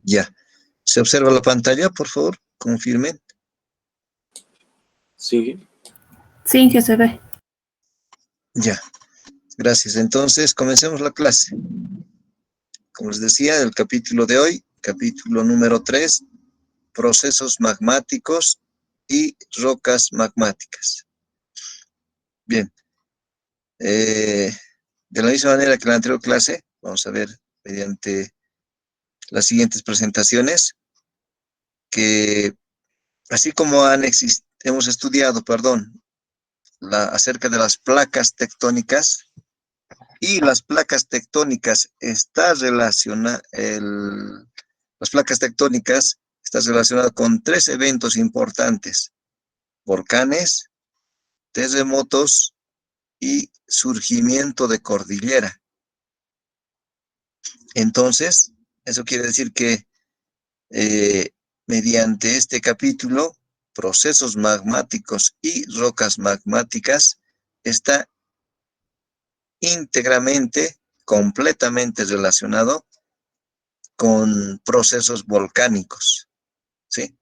Ya. ¿Se observa la pantalla, por favor? Confirmen. Sí. Sí, ya se ve. Ya. Gracias. Entonces, comencemos la clase. Como les decía, el capítulo de hoy, capítulo número 3, procesos magmáticos y rocas magmáticas. Bien. De la misma manera que la anterior clase, vamos a ver mediante las siguientes presentaciones, que así como hemos estudiado, acerca de las placas tectónicas, y las placas tectónicas las placas tectónicas están relacionadas con tres eventos importantes: volcanes, terremotos y surgimiento de cordillera. Entonces, eso quiere decir que eh, mediante este capítulo, procesos magmáticos y rocas magmáticas, está íntegramente, completamente relacionado con procesos volcánicos, ¿sí?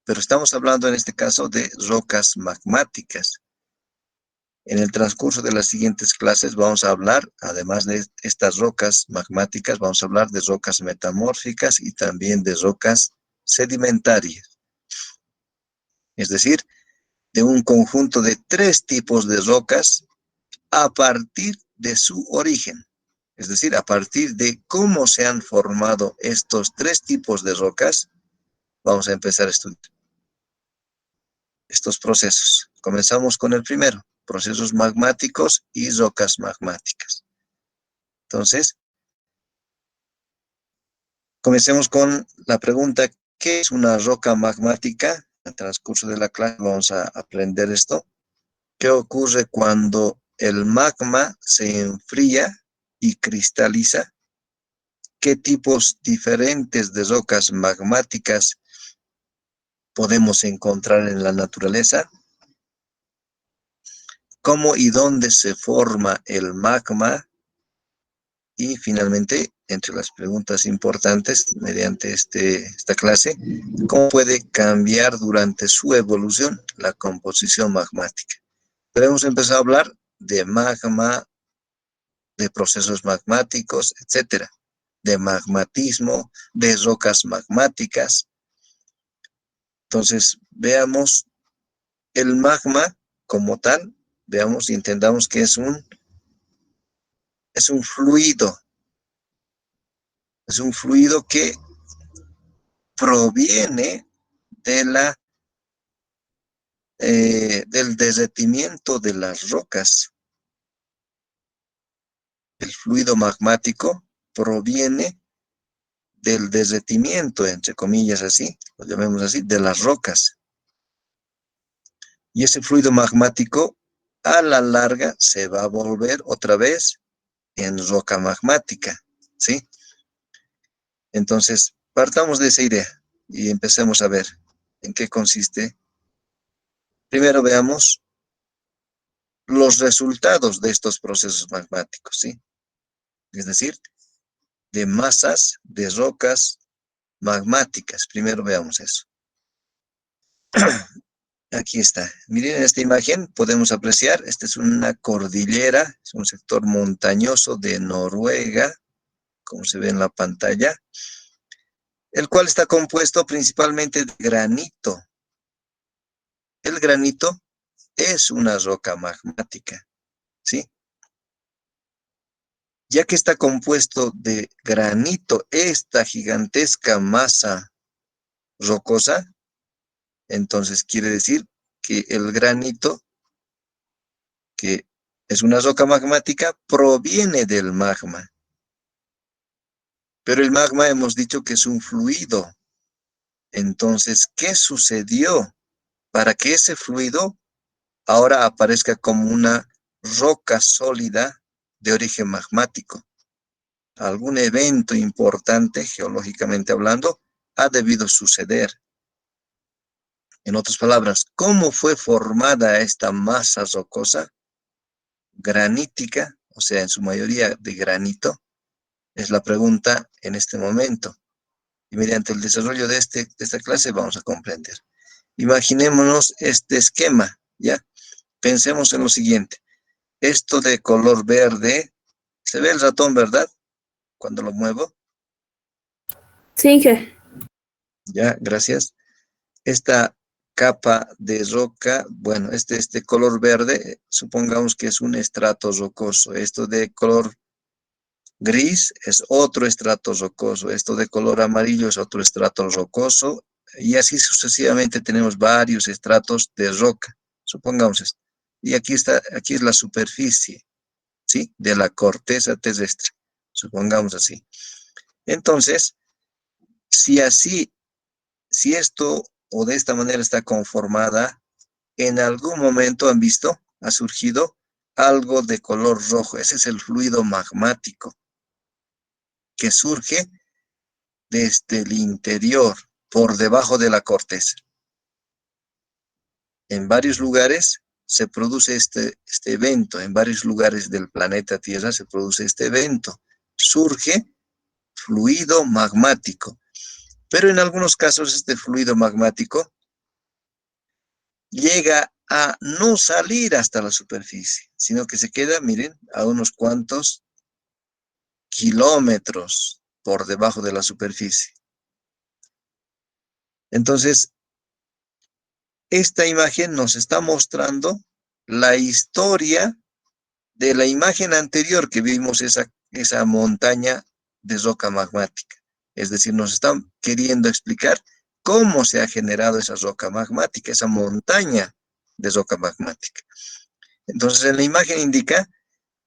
Pero estamos hablando en este caso de rocas magmáticas. En el transcurso de las siguientes clases vamos a hablar, además de estas rocas magmáticas, vamos a hablar de rocas metamórficas y también de rocas sedimentarias. Es decir, de un conjunto de tres tipos de rocas a partir de su origen. Es decir, a partir de cómo se han formado estos tres tipos de rocas, vamos a empezar a estudiar estos procesos. Comenzamos con el primero, procesos magmáticos y rocas magmáticas. Entonces, comencemos con la pregunta: ¿qué es una roca magmática? En el transcurso de la clase vamos a aprender esto. ¿Qué ocurre cuando el magma se enfría y cristaliza? ¿Qué tipos diferentes de rocas magmáticas podemos encontrar en la naturaleza? ¿Cómo y dónde se forma el magma? Y finalmente, entre las preguntas importantes mediante esta clase, ¿cómo puede cambiar durante su evolución la composición magmática? Pero hemos empezado a hablar de magma, de procesos magmáticos, etcétera, de magmatismo, de rocas magmáticas. Entonces, veamos el magma como tal, veamos y entendamos que es un fluido. Es un fluido que proviene del derretimiento de las rocas. El fluido magmático proviene del derretimiento, entre comillas así, lo llamemos así, de las rocas. Y ese fluido magmático, a la larga, se va a volver otra vez en roca magmática, ¿sí? Entonces, partamos de esa idea y empecemos a ver en qué consiste. Primero veamos los resultados de estos procesos magmáticos, ¿sí? Es decir, de masas de rocas magmáticas. Primero veamos eso. Aquí está. Miren, en esta imagen podemos apreciar, esta es una cordillera, es un sector montañoso de Noruega, como se ve en la pantalla, el cual está compuesto principalmente de granito. El granito es una roca magmática, ¿sí? Ya que está compuesto de granito, esta gigantesca masa rocosa, entonces quiere decir que el granito, que es una roca magmática, proviene del magma. Pero el magma hemos dicho que es un fluido. Entonces, ¿qué sucedió para que ese fluido ahora aparezca como una roca sólida de origen magmático? Algún evento importante, geológicamente hablando, ha debido suceder. En otras palabras, ¿cómo fue formada esta masa rocosa? Granítica, o sea, en su mayoría de granito, es la pregunta en este momento. Y mediante el desarrollo de esta clase vamos a comprender. Imaginémonos este esquema, ¿ya? Pensemos en lo siguiente. Esto de color verde, se ve el ratón, ¿verdad? Cuando lo muevo. Sí, jefe. Ya, gracias. Esta capa de roca, bueno, este color verde, supongamos que es un estrato rocoso. Esto de color gris es otro estrato rocoso. Esto de color amarillo es otro estrato rocoso. Y así sucesivamente tenemos varios estratos de roca. Supongamos esto. Y aquí es la superficie, ¿sí? De la corteza terrestre. Supongamos así. Entonces, si así, si esto o de esta manera está conformada, en algún momento han visto, ha surgido algo de color rojo. Ese es el fluido magmático que surge desde el interior, por debajo de la corteza. En varios lugares se produce este evento, en varios lugares del planeta Tierra se produce este evento. Surge fluido magmático. Pero en algunos casos este fluido magmático llega a no salir hasta la superficie, sino que se queda, miren, a unos cuantos kilómetros por debajo de la superficie. Entonces, esta imagen nos está mostrando la historia de la imagen anterior que vimos, esa montaña de roca magmática. Es decir, nos están queriendo explicar cómo se ha generado esa roca magmática, esa montaña de roca magmática. Entonces, en la imagen indica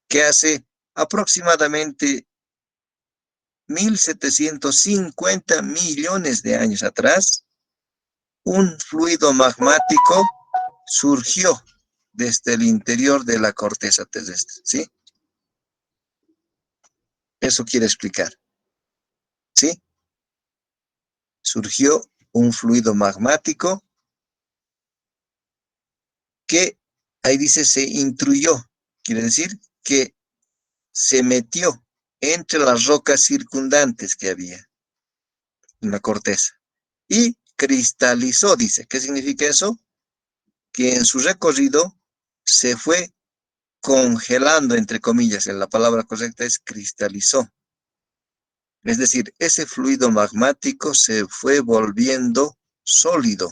que hace aproximadamente 1.750 millones de años atrás, un fluido magmático surgió desde el interior de la corteza terrestre, ¿sí? Eso quiere explicar, ¿sí? Surgió un fluido magmático que, ahí dice, se intruyó, quiere decir que se metió entre las rocas circundantes que había en la corteza y cristalizó, dice. ¿Qué significa eso? Que en su recorrido se fue congelando, entre comillas, la palabra correcta es cristalizó. Es decir, ese fluido magmático se fue volviendo sólido,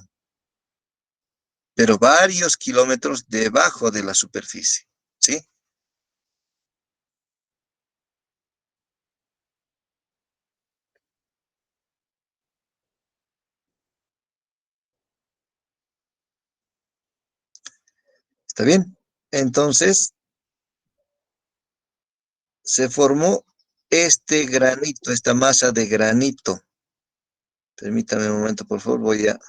pero varios kilómetros debajo de la superficie, ¿sí? ¿Está bien? Entonces, se formó este granito, esta masa de granito. Permítame un momento, por favor, voy a...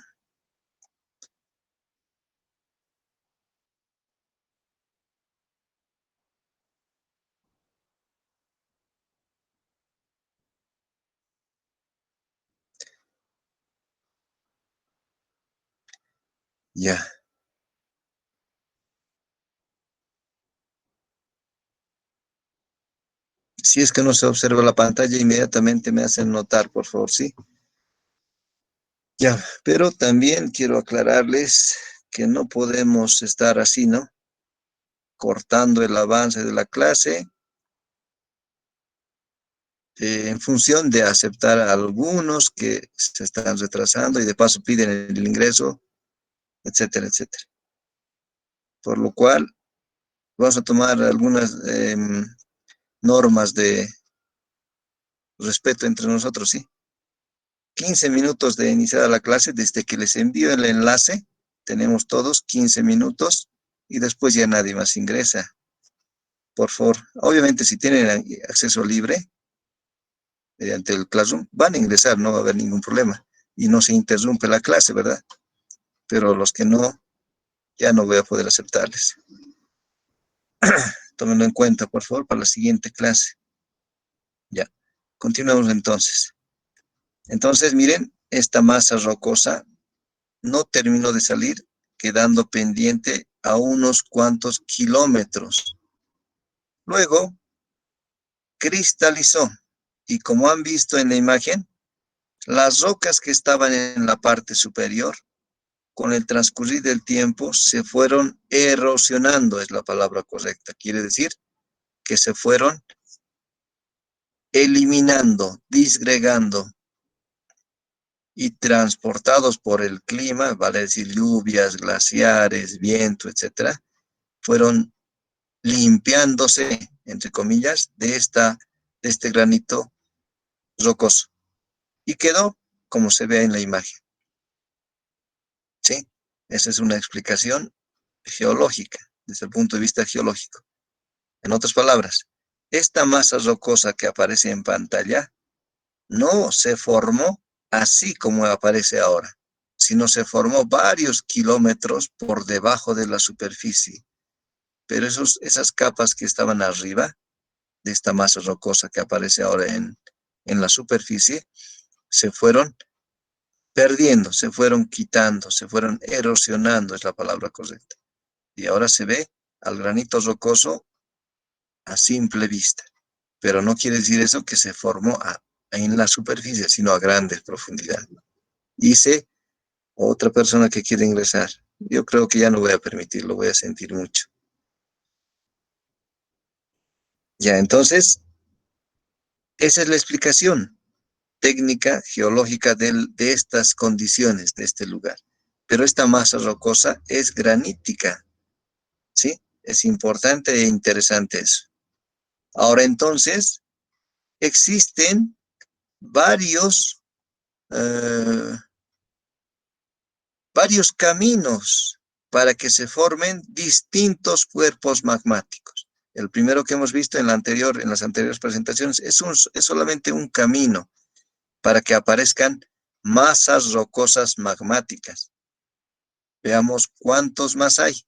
Ya. Si es que no se observa la pantalla, inmediatamente me hacen notar, por favor, ¿sí? Ya, pero también quiero aclararles que no podemos estar así, ¿no? Cortando el avance de la clase en función de aceptar a algunos que se están retrasando y de paso piden el ingreso, etcétera, etcétera. Por lo cual, vamos a tomar algunas normas de respeto entre nosotros, ¿sí? 15 minutos de iniciada la clase, desde que les envío el enlace, tenemos todos 15 minutos y después ya nadie más ingresa. Por favor, obviamente si tienen acceso libre mediante el Classroom, van a ingresar, no va a haber ningún problema y no se interrumpe la clase, ¿verdad? Pero los que no, ya no voy a poder aceptarles. Tómenlo en cuenta, por favor, para la siguiente clase. Ya, continuamos entonces. Entonces, miren, esta masa rocosa no terminó de salir, quedando pendiente a unos cuantos kilómetros. Luego, cristalizó y como han visto en la imagen, Las rocas que estaban en la parte superior, con el transcurrir del tiempo, se fueron erosionando, es la palabra correcta. Quiere decir que se fueron eliminando, disgregando y transportados por el clima, vale decir lluvias, glaciares, viento, etcétera, fueron limpiándose, entre comillas, de este granito rocoso. Y quedó como se ve en la imagen. ¿Sí? Esa es una explicación geológica, desde el punto de vista geológico. En otras palabras, esta masa rocosa que aparece en pantalla no se formó así como aparece ahora, sino se formó varios kilómetros por debajo de la superficie. Pero esas capas que estaban arriba de esta masa rocosa que aparece ahora en la superficie, se fueron perdiendo, se fueron quitando, se fueron erosionando, es la palabra correcta. Y ahora se ve al granito rocoso a simple vista. Pero no quiere decir eso que se formó en la superficie, sino a grandes profundidades. Dice otra persona que quiere ingresar. Yo creo que ya no voy a permitirlo, voy a sentir mucho. Ya, entonces, esa es la explicación técnica geológica de estas condiciones, de este lugar. Pero esta masa rocosa es granítica, ¿sí? Es importante e interesante eso. Ahora entonces, existen varios, eh, varios caminos para que se formen distintos cuerpos magmáticos. El primero que hemos visto en las anteriores presentaciones es solamente un camino para que aparezcan masas rocosas magmáticas. Veamos cuántos más hay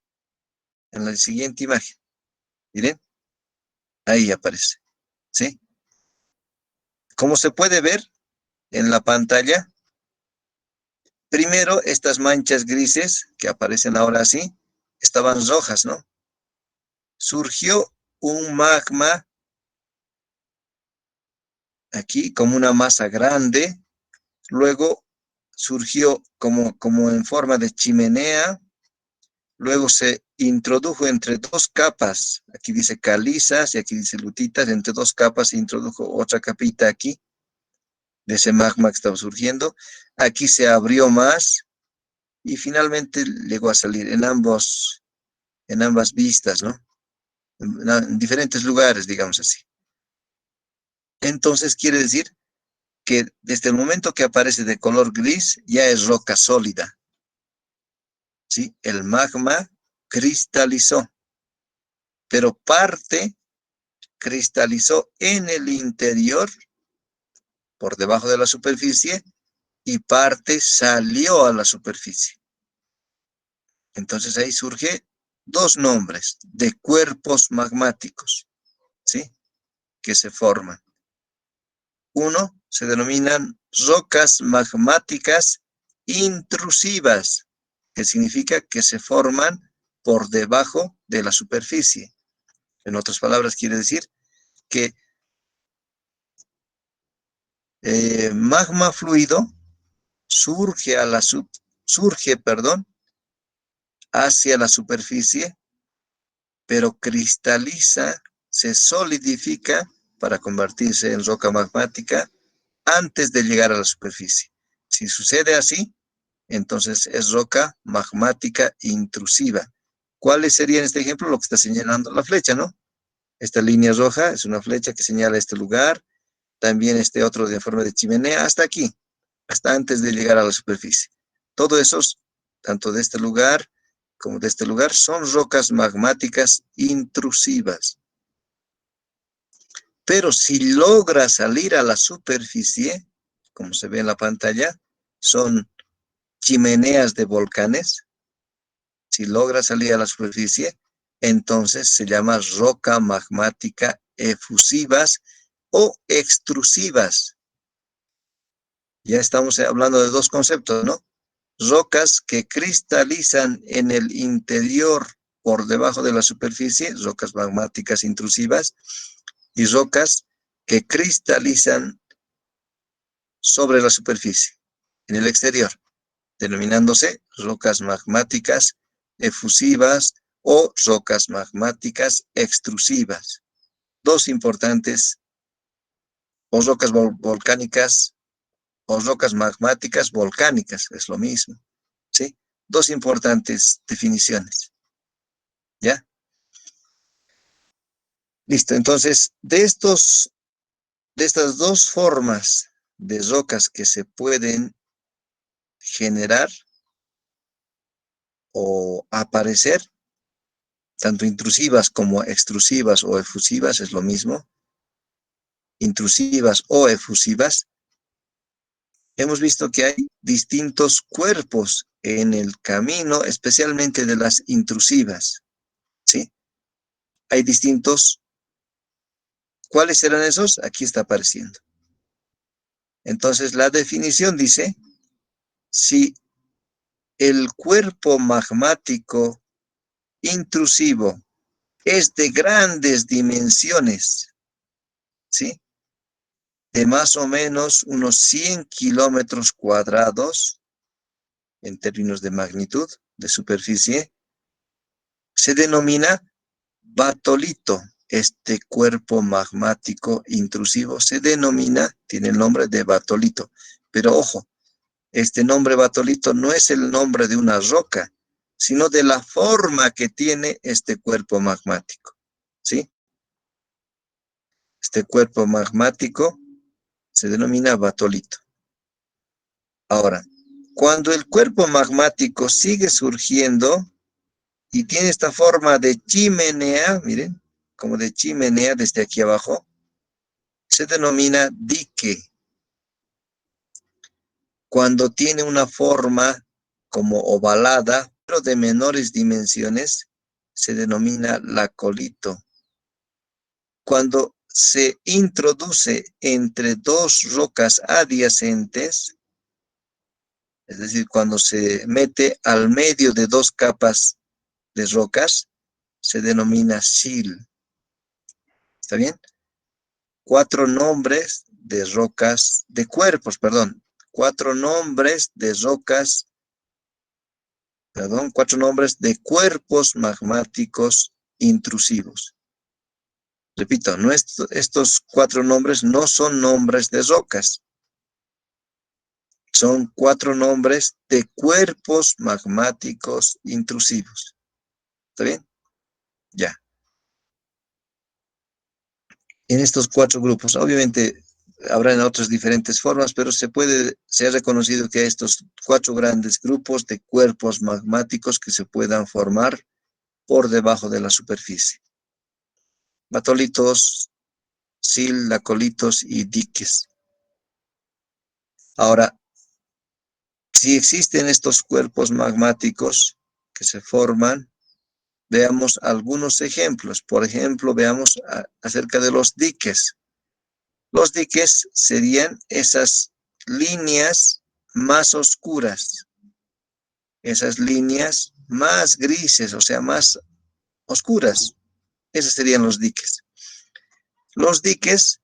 en la siguiente imagen. Miren, ahí aparece. ¿Sí? Como se puede ver en la pantalla, primero estas manchas grises que aparecen ahora así, estaban rojas, ¿no? Surgió un magma aquí como una masa grande, luego surgió como en forma de chimenea, luego se introdujo entre dos capas, aquí dice calizas y aquí dice lutitas, entre dos capas se introdujo otra capita aquí, de ese magma que estaba surgiendo, aquí se abrió más y finalmente llegó a salir en ambas vistas, ¿no? En diferentes lugares, digamos así. Entonces quiere decir que desde el momento que aparece de color gris ya es roca sólida, ¿sí? El magma cristalizó, pero parte cristalizó en el interior, por debajo de la superficie, y parte salió a la superficie. Entonces ahí surge dos nombres de cuerpos magmáticos, ¿sí? Que se forman. Uno, se denominan rocas magmáticas intrusivas, que significa que se forman por debajo de la superficie. En otras palabras, quiere decir que magma fluido surge, hacia la superficie, pero cristaliza, se solidifica para convertirse en roca magmática antes de llegar a la superficie. Si sucede así, entonces es roca magmática intrusiva. ¿Cuáles serían este ejemplo? Lo que está señalando la flecha, ¿no? Esta línea roja es una flecha que señala este lugar, también este otro de forma de chimenea, hasta aquí, hasta antes de llegar a la superficie. Todo esos, tanto de este lugar como de este lugar, son rocas magmáticas intrusivas. Pero si logra salir a la superficie, como se ve en la pantalla, son chimeneas de volcanes. Si logra salir a la superficie, entonces se llama roca magmática efusivas o extrusivas. Ya estamos hablando de dos conceptos, ¿no? Rocas que cristalizan en el interior por debajo de la superficie, rocas magmáticas intrusivas, y rocas que cristalizan sobre la superficie, en el exterior, denominándose rocas magmáticas efusivas o rocas magmáticas extrusivas. Dos importantes, o rocas volcánicas o rocas magmáticas volcánicas, es lo mismo, ¿sí? Dos importantes definiciones, ¿ya? Listo, entonces, de estas dos formas de rocas que se pueden generar o aparecer, tanto intrusivas como extrusivas o efusivas, es lo mismo, intrusivas o efusivas, hemos visto que hay distintos cuerpos en el camino, especialmente de las intrusivas, ¿sí? Hay distintos. ¿Cuáles serán esos? Aquí está apareciendo. Entonces, la definición dice, si el cuerpo magmático intrusivo es de grandes dimensiones, ¿sí? De más o menos unos 100 kilómetros cuadrados, en términos de magnitud, de superficie, se denomina batolito. Este cuerpo magmático intrusivo se denomina, tiene el nombre de batolito. Pero ojo, este nombre batolito no es el nombre de una roca, sino de la forma que tiene este cuerpo magmático, ¿sí? Este cuerpo magmático se denomina batolito. Ahora, cuando el cuerpo magmático sigue surgiendo y tiene esta forma de chimenea, miren, como de chimenea desde aquí abajo, se denomina dique. Cuando tiene una forma como ovalada, pero de menores dimensiones, se denomina lacolito. Cuando se introduce entre dos rocas adyacentes, es decir, cuando se mete al medio de dos capas de rocas, se denomina sil. ¿Está bien? Cuatro nombres de rocas, de cuerpos, perdón. Cuatro nombres de rocas, perdón, cuatro nombres de cuerpos magmáticos intrusivos. Repito, no estos cuatro nombres no son nombres de rocas. Son cuatro nombres de cuerpos magmáticos intrusivos. ¿Está bien? Ya. En estos cuatro grupos, obviamente habrá en otras diferentes formas, pero se ha reconocido que hay estos cuatro grandes grupos de cuerpos magmáticos que se puedan formar por debajo de la superficie. Batolitos, sil, lacolitos y diques. Ahora, si existen estos cuerpos magmáticos que se forman, veamos algunos ejemplos. Por ejemplo, veamos acerca de los diques. Los diques serían esas líneas más oscuras, esas líneas más grises, o sea, más oscuras. Esos serían los diques. Los diques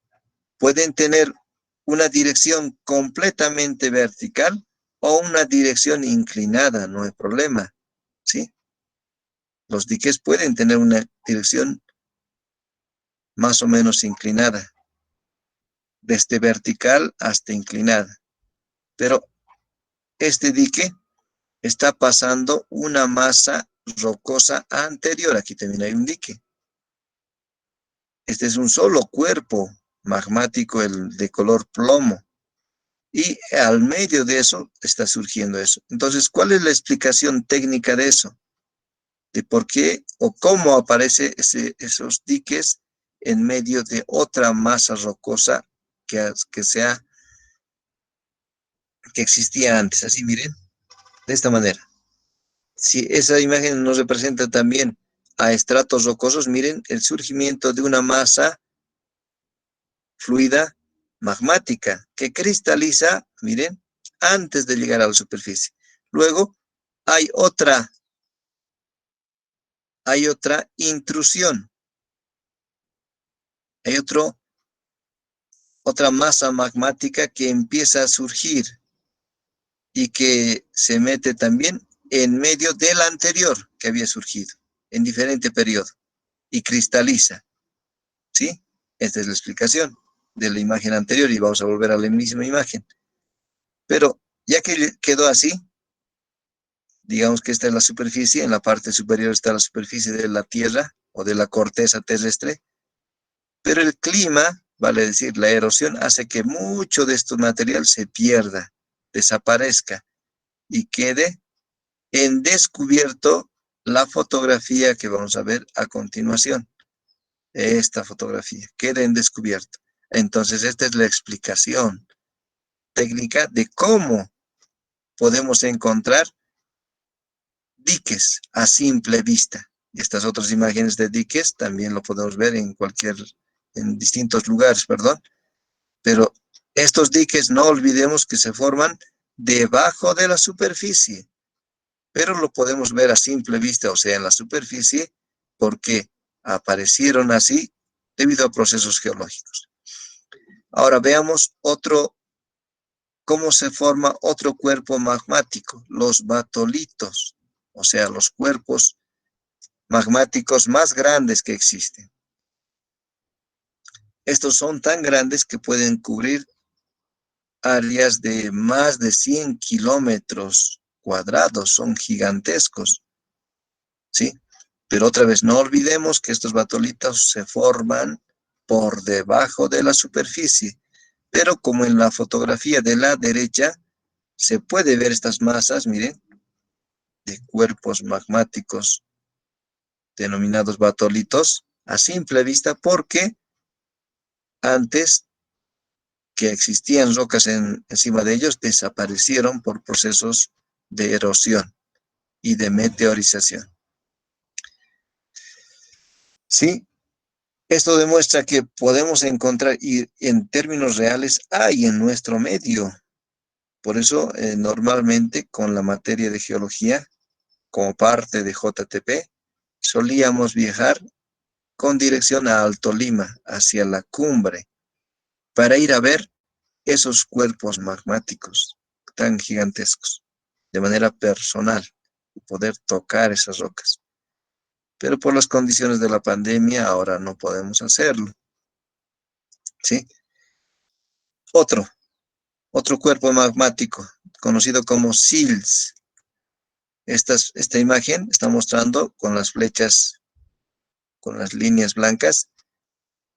pueden tener una dirección completamente vertical o una dirección inclinada, no hay problema, ¿sí? Los diques pueden tener una dirección más o menos inclinada, desde vertical hasta inclinada. Pero este dique está pasando una masa rocosa anterior. Aquí también hay un dique. Este es un solo cuerpo magmático, el de color plomo. Y al medio de eso está surgiendo eso. Entonces, ¿cuál es la explicación técnica de eso? De por qué o cómo aparece esos diques en medio de otra masa rocosa que existía antes. Así, miren, de esta manera. Si esa imagen nos representa también a estratos rocosos, miren el surgimiento de una masa fluida magmática que cristaliza, miren, antes de llegar a la superficie. Luego hay otra intrusión, hay otro otra masa magmática que empieza a surgir y que se mete también en medio del anterior que había surgido en diferente periodo y cristaliza, ¿sí? Esta es la explicación de la imagen anterior y vamos a volver a la misma imagen. Pero ya que quedó así, digamos que esta es la superficie, en la parte superior está la superficie de la Tierra o de la corteza terrestre, pero el clima, vale decir, la erosión, hace que mucho de este material se pierda, desaparezca y quede en descubierto la fotografía que vamos a ver a continuación. Esta fotografía queda en descubierto. Entonces, esta es la explicación técnica de cómo podemos encontrar diques a simple vista. Y estas otras imágenes de diques también lo podemos ver en distintos lugares, perdón. Pero estos diques no olvidemos que se forman debajo de la superficie, pero lo podemos ver a simple vista, o sea, en la superficie, porque aparecieron así debido a procesos geológicos. Ahora veamos cómo se forma otro cuerpo magmático, los batolitos, o sea, los cuerpos magmáticos más grandes que existen. Estos son tan grandes que pueden cubrir áreas de más de 100 kilómetros cuadrados, son gigantescos, ¿sí? Pero otra vez, no olvidemos que estos batolitos se forman por debajo de la superficie, pero como en la fotografía de la derecha, se puede ver estas masas, miren, de cuerpos magmáticos denominados batolitos a simple vista porque antes que existían rocas encima de ellos desaparecieron por procesos de erosión y de meteorización. ¿Sí? Esto demuestra que podemos encontrar, y en términos reales hay en nuestro medio. Por eso, normalmente con la materia de geología, como parte de JTP, solíamos viajar con dirección a Alto Lima, hacia la cumbre, para ir a ver esos cuerpos magmáticos tan gigantescos, de manera personal, y poder tocar esas rocas. Pero por las condiciones de la pandemia ahora no podemos hacerlo, ¿sí? Otro cuerpo magmático, conocido como SEALS. Esta imagen está mostrando con las flechas, con las líneas blancas,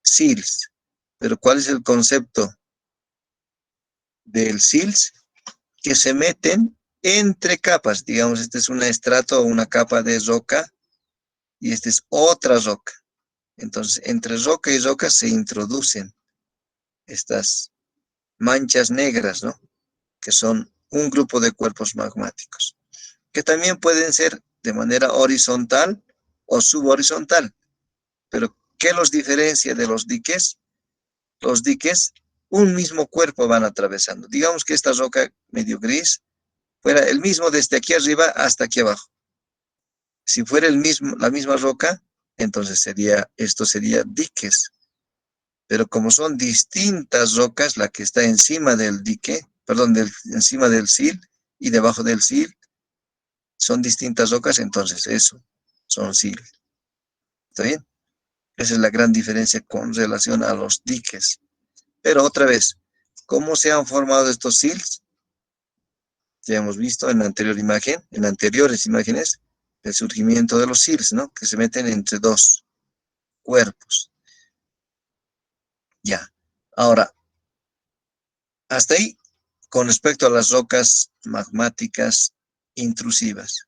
SEALS. Pero ¿cuál es el concepto del SEALS? Que se meten entre capas. Digamos, este es un estrato o una capa de roca y esta es otra roca. Entonces, entre roca y roca se introducen estas manchas negras, ¿no? Que son un grupo de cuerpos magmáticos, que también pueden ser de manera horizontal o subhorizontal. Pero, ¿qué los diferencia de los diques? Los diques, un mismo cuerpo van atravesando. Digamos que esta roca medio gris fuera el mismo desde aquí arriba hasta aquí abajo. Si fuera la misma roca, entonces esto sería diques. Pero como son distintas rocas, la que está encima del dique, perdón, encima del sil y debajo del sil, son distintas rocas, entonces eso son sil. ¿Está bien? Esa es la gran diferencia con relación a los diques. Pero otra vez, ¿cómo se han formado estos sils? Ya hemos visto en la anterior imagen, en anteriores imágenes, el surgimiento de los sils, ¿no? Que se meten entre dos cuerpos. Ya. Ahora, hasta ahí, con respecto a las rocas magmáticas intrusivas.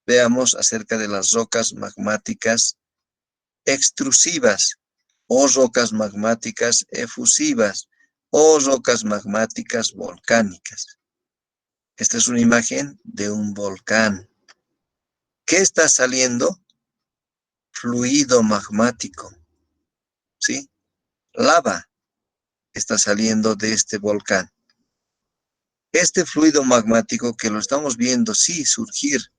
Veamos acerca de las rocas magmáticas extrusivas, o rocas magmáticas efusivas, o rocas magmáticas volcánicas. Esta es una imagen de un volcán. ¿Qué está saliendo? Fluido magmático, ¿sí? Lava está saliendo de este volcán. Este fluido magmático que lo estamos viendo, sí, surgir,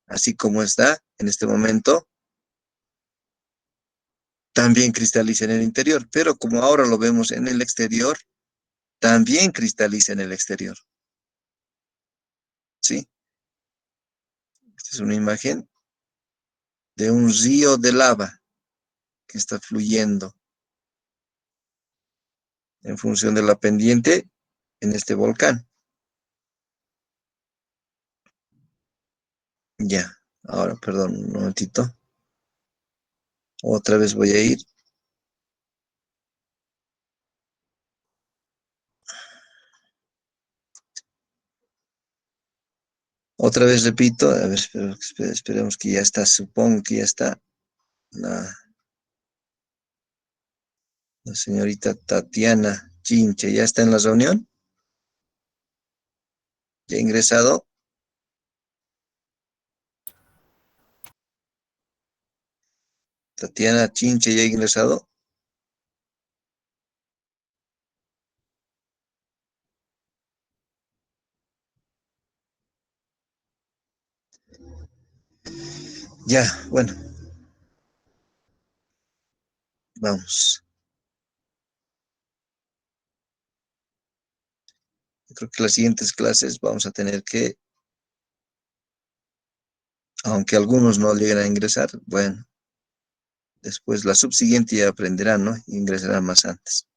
así como está en este momento, también cristaliza en el interior, pero como ahora lo vemos en el exterior, también cristaliza en el exterior, ¿sí? Esta es una imagen de un río de lava que está fluyendo en función de la pendiente en este volcán. Ya, ahora, perdón, un momentito. Otra vez voy a ir. Otra vez repito, a ver, esperemos que ya está, supongo que ya está la señorita Tatiana Chinche. ¿Ya está en la reunión? ¿Ya ha ingresado? Tatiana Chinche, ¿ya ha ingresado? Ya, bueno, vamos. Yo creo que las siguientes clases vamos a tener que, aunque algunos no lleguen a ingresar, bueno, después la subsiguiente ya aprenderán, ¿no? Ingresarán más antes.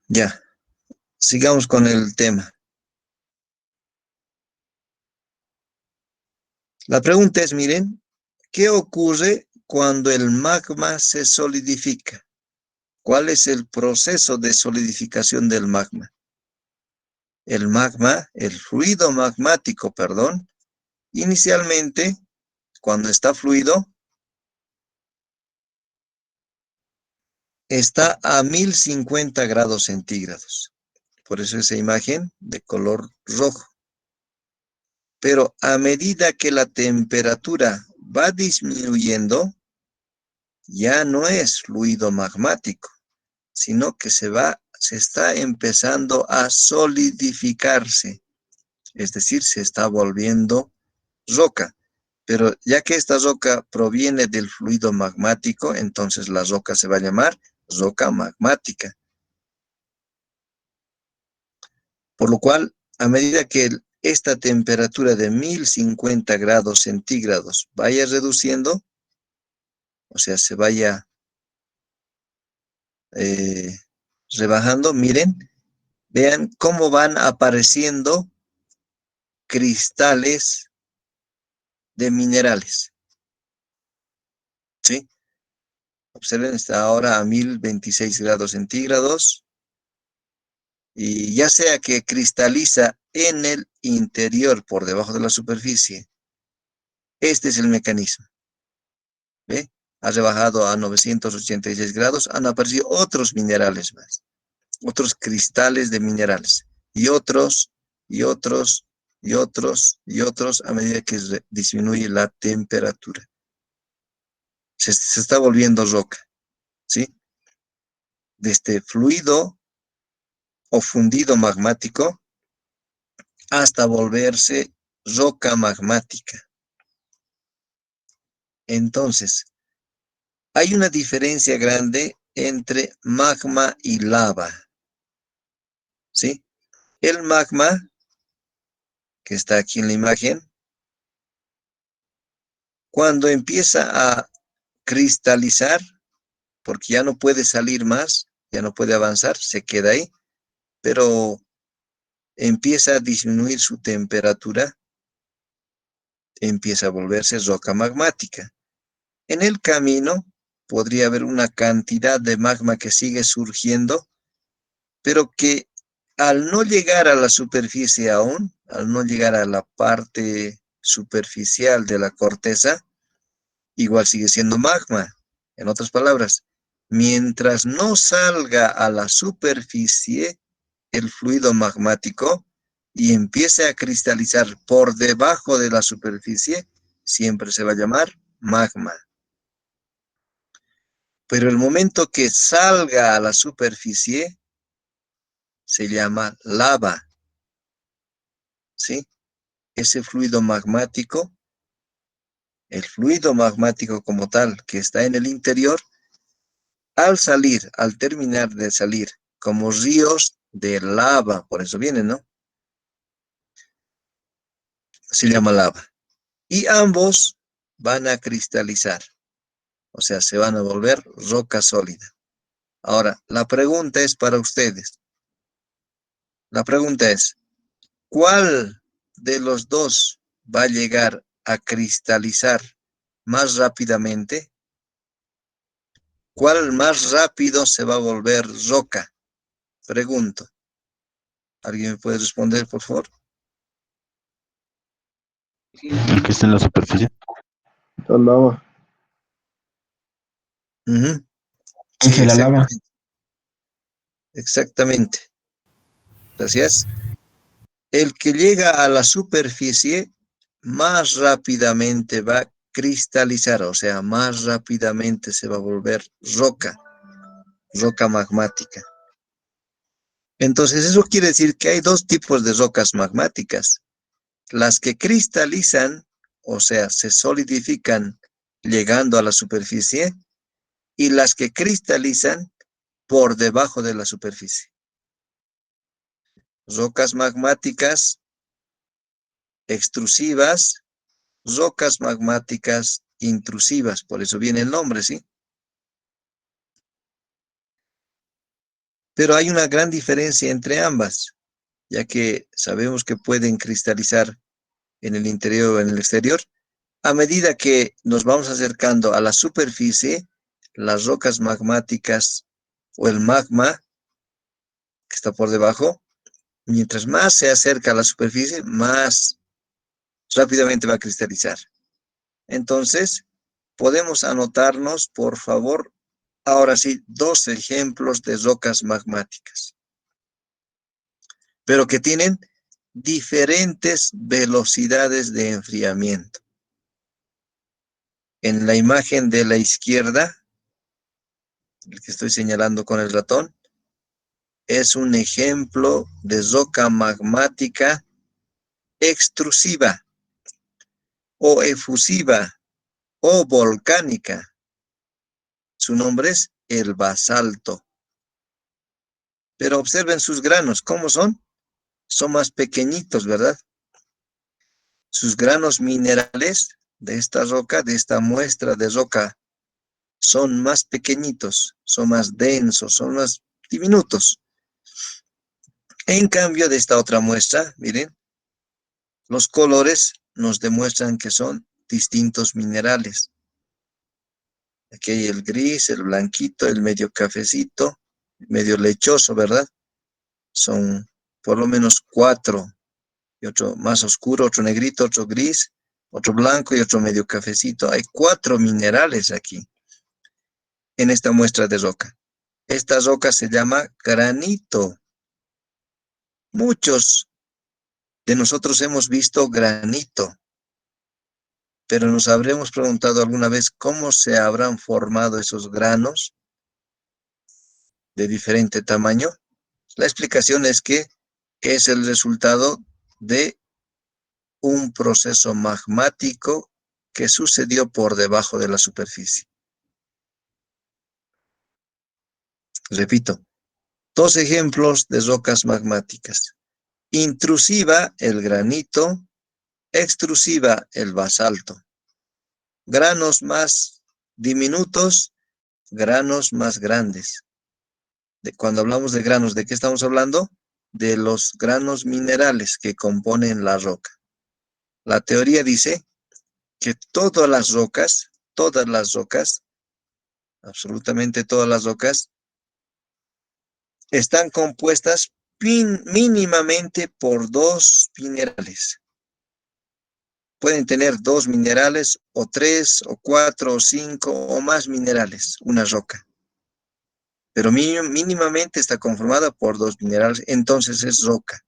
Ya, sigamos con el tema. La pregunta es, miren, ¿qué ocurre cuando el magma se solidifica? ¿Cuál es el proceso de solidificación del magma? El magma, el fluido magmático, perdón, inicialmente, cuando está fluido, está a 1050 grados centígrados. Por eso esa imagen de color rojo. Pero a medida que la temperatura va disminuyendo, ya no es fluido magmático, sino que se está empezando a solidificarse, es decir, se está volviendo roca. Pero ya que esta roca proviene del fluido magmático, entonces la roca se va a llamar roca magmática. Por lo cual, a medida que esta temperatura de 1050 grados centígrados vaya reduciendo, o sea, se vaya eh, rebajando, miren, vean cómo van apareciendo cristales de minerales, ¿sí? Observen, está ahora a 1026 grados centígrados y ya sea que cristaliza en el interior, por debajo de la superficie, este es el mecanismo, ¿ve? Ha rebajado a 986 grados, han aparecido otros minerales más, otros cristales de minerales, y otros, y otros, y otros, y otros, a medida que disminuye la temperatura. Se está volviendo roca, ¿sí? De este fluido o fundido magmático hasta volverse roca magmática. Entonces, hay una diferencia grande entre magma y lava, ¿sí? El magma, que está aquí en la imagen, cuando empieza a cristalizar, porque ya no puede salir más, ya no puede avanzar, se queda ahí, pero empieza a disminuir su temperatura, empieza a volverse roca magmática. En el camino podría haber una cantidad de magma que sigue surgiendo, pero que al no llegar a la superficie aún, al no llegar a la parte superficial de la corteza, igual sigue siendo magma. En otras palabras, mientras no salga a la superficie el fluido magmático y empiece a cristalizar por debajo de la superficie, siempre se va a llamar magma. Pero el momento que salga a la superficie se llama lava, ¿sí? Ese fluido magmático el fluido magmático como tal, que está en el interior, al salir, al terminar de salir, como ríos de lava, por eso viene, ¿no? Se llama lava. Y ambos van a cristalizar, o sea, se van a volver roca sólida. Ahora, la pregunta es para ustedes. La pregunta es, ¿cuál de los dos va a llegar a cristalizar más rápidamente? ¿Cuál más rápido se va a volver roca? Pregunto. ¿Alguien me puede responder, por favor? El que está en la superficie. La lava. Ujú. Ese Sí, es la lava. exactamente. Exactamente. Gracias. El que llega a la superficie más rápidamente va a cristalizar, o sea, más rápidamente se va a volver roca, roca magmática. Entonces, eso quiere decir que hay dos tipos de rocas magmáticas. Las que cristalizan, o sea, se solidifican llegando a la superficie, y las que cristalizan por debajo de la superficie. Rocas magmáticas extrusivas, rocas magmáticas intrusivas, por eso viene el nombre, ¿sí? Pero hay una gran diferencia entre ambas, ya que sabemos que pueden cristalizar en el interior o en el exterior. A medida que nos vamos acercando a la superficie, las rocas magmáticas o el magma que está por debajo, mientras más se acerca a la superficie, más rápidamente va a cristalizar. Entonces, podemos anotarnos, por favor, ahora sí, dos ejemplos de rocas magmáticas, pero que tienen diferentes velocidades de enfriamiento. En la imagen de la izquierda, el que estoy señalando con el ratón, es un ejemplo de roca magmática extrusiva o efusiva o volcánica. Su nombre es el basalto. Pero observen sus granos, ¿cómo son? Son más pequeñitos, ¿verdad? Sus granos minerales de esta roca, de esta muestra de roca, son más pequeñitos, son más densos, son más diminutos. En cambio de esta otra muestra, miren, los colores nos demuestran que son distintos minerales. Aquí hay el gris, el blanquito, el medio cafecito, medio lechoso, ¿verdad? Son por lo menos cuatro, y otro más oscuro, otro negrito, otro gris, otro blanco y otro medio cafecito. Hay 4 minerales aquí en esta muestra de roca. Esta roca se llama granito. Muchos de nosotros hemos visto granito, pero nos habremos preguntado alguna vez cómo se habrán formado esos granos de diferente tamaño. La explicación es que es el resultado de un proceso magmático que sucedió por debajo de la superficie. Repito, dos ejemplos de rocas magmáticas. Intrusiva, el granito; extrusiva, el basalto. Granos más diminutos, granos más grandes. Cuando hablamos de granos, ¿de qué estamos hablando? De los granos minerales que componen la roca. La teoría dice que todas las rocas, absolutamente todas las rocas, están compuestas mínimamente por 2 minerales. Pueden tener 2 minerales, o 3, o 4, o 5, o más minerales, una roca. Pero mínimamente está conformada por 2 minerales, entonces es roca.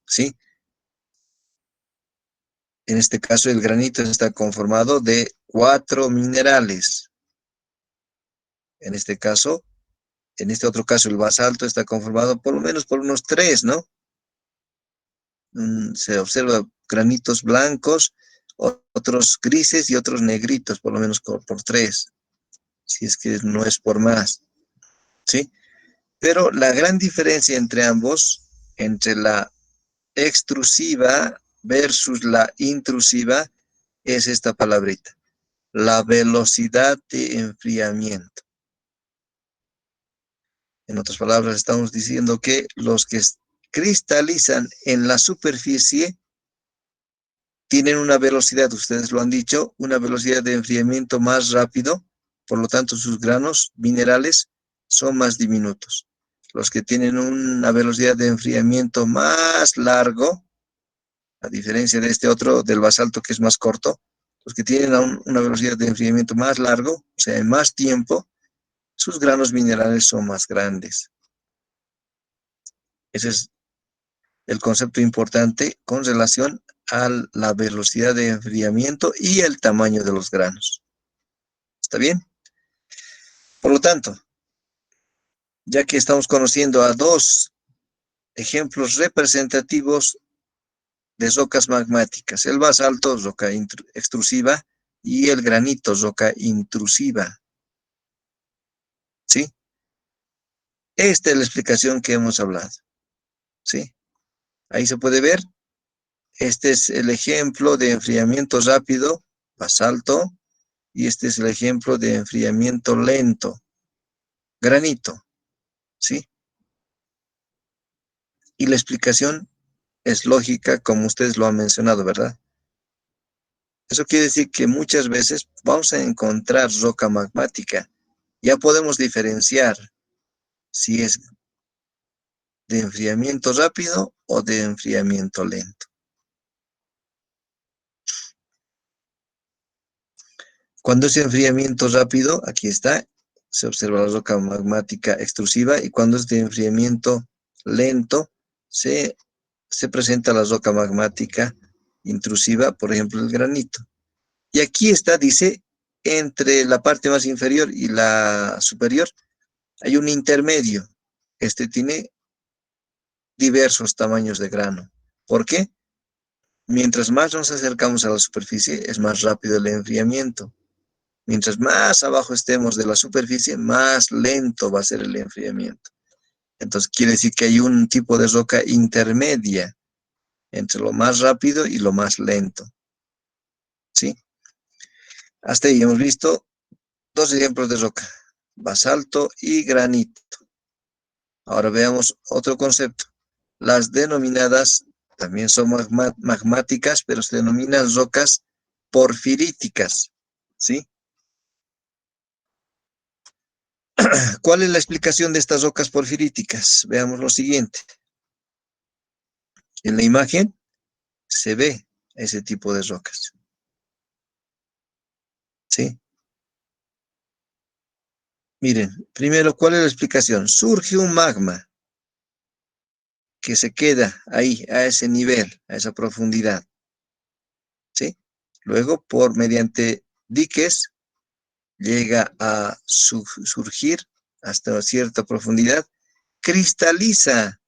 ¿Sí? En este caso, el granito está conformado de 4 minerales. En este caso, en este otro caso, el basalto está conformado por lo menos por unos 3, ¿no? Se observa granitos blancos, otros grises y otros negritos, por lo menos por 3, si es que no es por más, ¿sí? Pero la gran diferencia entre ambos, entre la extrusiva versus la intrusiva, es esta palabrita, la velocidad de enfriamiento. En otras palabras, estamos diciendo que los que cristalizan en la superficie tienen una velocidad, ustedes lo han dicho, una velocidad de enfriamiento más rápido, por lo tanto sus granos minerales son más diminutos. Los que tienen una velocidad de enfriamiento más largo, a diferencia de este otro, del basalto que es más corto, los que tienen una velocidad de enfriamiento más largo, o sea, en más tiempo, sus granos minerales son más grandes. Ese es el concepto importante con relación a la velocidad de enfriamiento y el tamaño de los granos. ¿Está bien? Por lo tanto, ya que estamos conociendo a dos ejemplos representativos de rocas magmáticas, el basalto, roca extrusiva, y el granito, roca intrusiva, ¿sí? Esta es la explicación que hemos hablado, ¿sí? Ahí se puede ver, este es el ejemplo de enfriamiento rápido, basalto, y este es el ejemplo de enfriamiento lento, granito, ¿sí? Y la explicación es lógica, como ustedes lo han mencionado, ¿verdad? Eso quiere decir que muchas veces vamos a encontrar roca magmática. Ya podemos diferenciar si es de enfriamiento rápido o de enfriamiento lento. Cuando es enfriamiento rápido, aquí está, se observa la roca magmática extrusiva, y cuando es de enfriamiento lento, se presenta la roca magmática intrusiva, por ejemplo, el granito. Y aquí está, dice, entre la parte más inferior y la superior, hay un intermedio. Este tiene diversos tamaños de grano. ¿Por qué? Mientras más nos acercamos a la superficie, es más rápido el enfriamiento. Mientras más abajo estemos de la superficie, más lento va a ser el enfriamiento. Entonces quiere decir que hay un tipo de roca intermedia entre lo más rápido y lo más lento. ¿Sí? Hasta ahí hemos visto dos ejemplos de roca, basalto y granito. Ahora veamos otro concepto. Las denominadas también son magmáticas, pero se denominan rocas porfiríticas. ¿Sí? ¿Cuál es la explicación de estas rocas porfiríticas? Veamos lo siguiente. En la imagen se ve ese tipo de rocas. ¿Sí? Miren, primero, ¿cuál es la explicación? Surge un magma que se queda ahí, a ese nivel, a esa profundidad. ¿Sí? Luego, mediante diques, llega a surgir hasta cierta profundidad, cristaliza